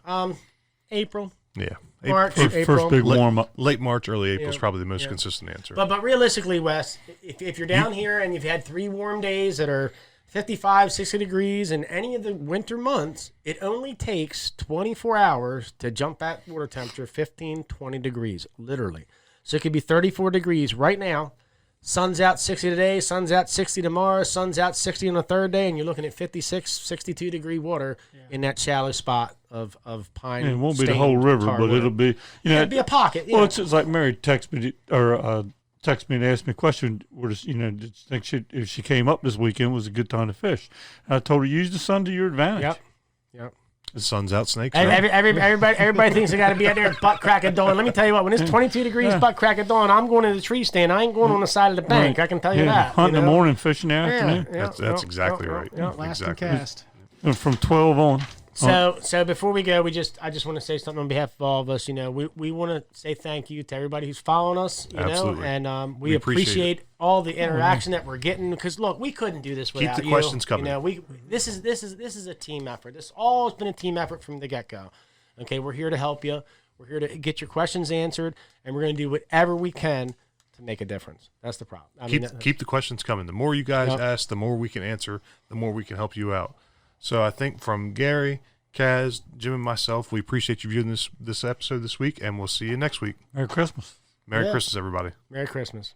[SPEAKER 2] April.
[SPEAKER 1] Yeah.
[SPEAKER 2] March, April.
[SPEAKER 3] First big warm up.
[SPEAKER 1] Late March, early April is probably the most consistent answer.
[SPEAKER 2] But realistically, Wes, if you're down here and you've had 3 warm days that are 55, 60 degrees in any of the winter months, it only takes 24 hours to jump that water temperature 15, 20 degrees, literally. So it could be 34 degrees right now. Sun's out 60 today, sun's out 60 tomorrow, sun's out 60 on the third day, and you're looking at 56, 62 degree water in that shallow spot of pine.
[SPEAKER 3] And it won't be the whole river, but it'll be,
[SPEAKER 2] it'll be a pocket.
[SPEAKER 3] Well, it's like Mary texted me and asked me a question. Did you think if she came up this weekend was a good time to fish? And I told her, use the sun to your advantage.
[SPEAKER 2] Yep.
[SPEAKER 1] The sun's out, snakes.
[SPEAKER 2] Everybody thinks they got to be out there butt crack of dawn. Let me tell you what, when it's 22 degrees butt crack of dawn, I'm going to the tree stand. I ain't going on the side of the bank. I can tell you that.
[SPEAKER 3] Hunt in the morning, fish in the afternoon.
[SPEAKER 1] That's exactly right.
[SPEAKER 4] Last
[SPEAKER 1] Exactly.
[SPEAKER 4] cast.
[SPEAKER 3] And from 12 on.
[SPEAKER 2] So before we go, I just want to say something on behalf of all of us. We want to say thank you to everybody who's following us.
[SPEAKER 1] Absolutely.
[SPEAKER 2] And we appreciate all the interaction that we're getting. Because look, we couldn't do this without you.
[SPEAKER 1] Keep the questions coming.
[SPEAKER 2] This is a team effort. This all has been a team effort from the get go. Okay, we're here to help you. We're here to get your questions answered, and we're going to do whatever we can to make a difference. That's the problem.
[SPEAKER 1] Keep the questions coming. The more you guys ask, the more we can answer. The more we can help you out. So I think from Gary, Kaz, Jim, and myself, we appreciate you viewing this episode this week, and we'll see you next week.
[SPEAKER 3] Merry Christmas.
[SPEAKER 1] Merry Christmas, everybody.
[SPEAKER 2] Merry Christmas.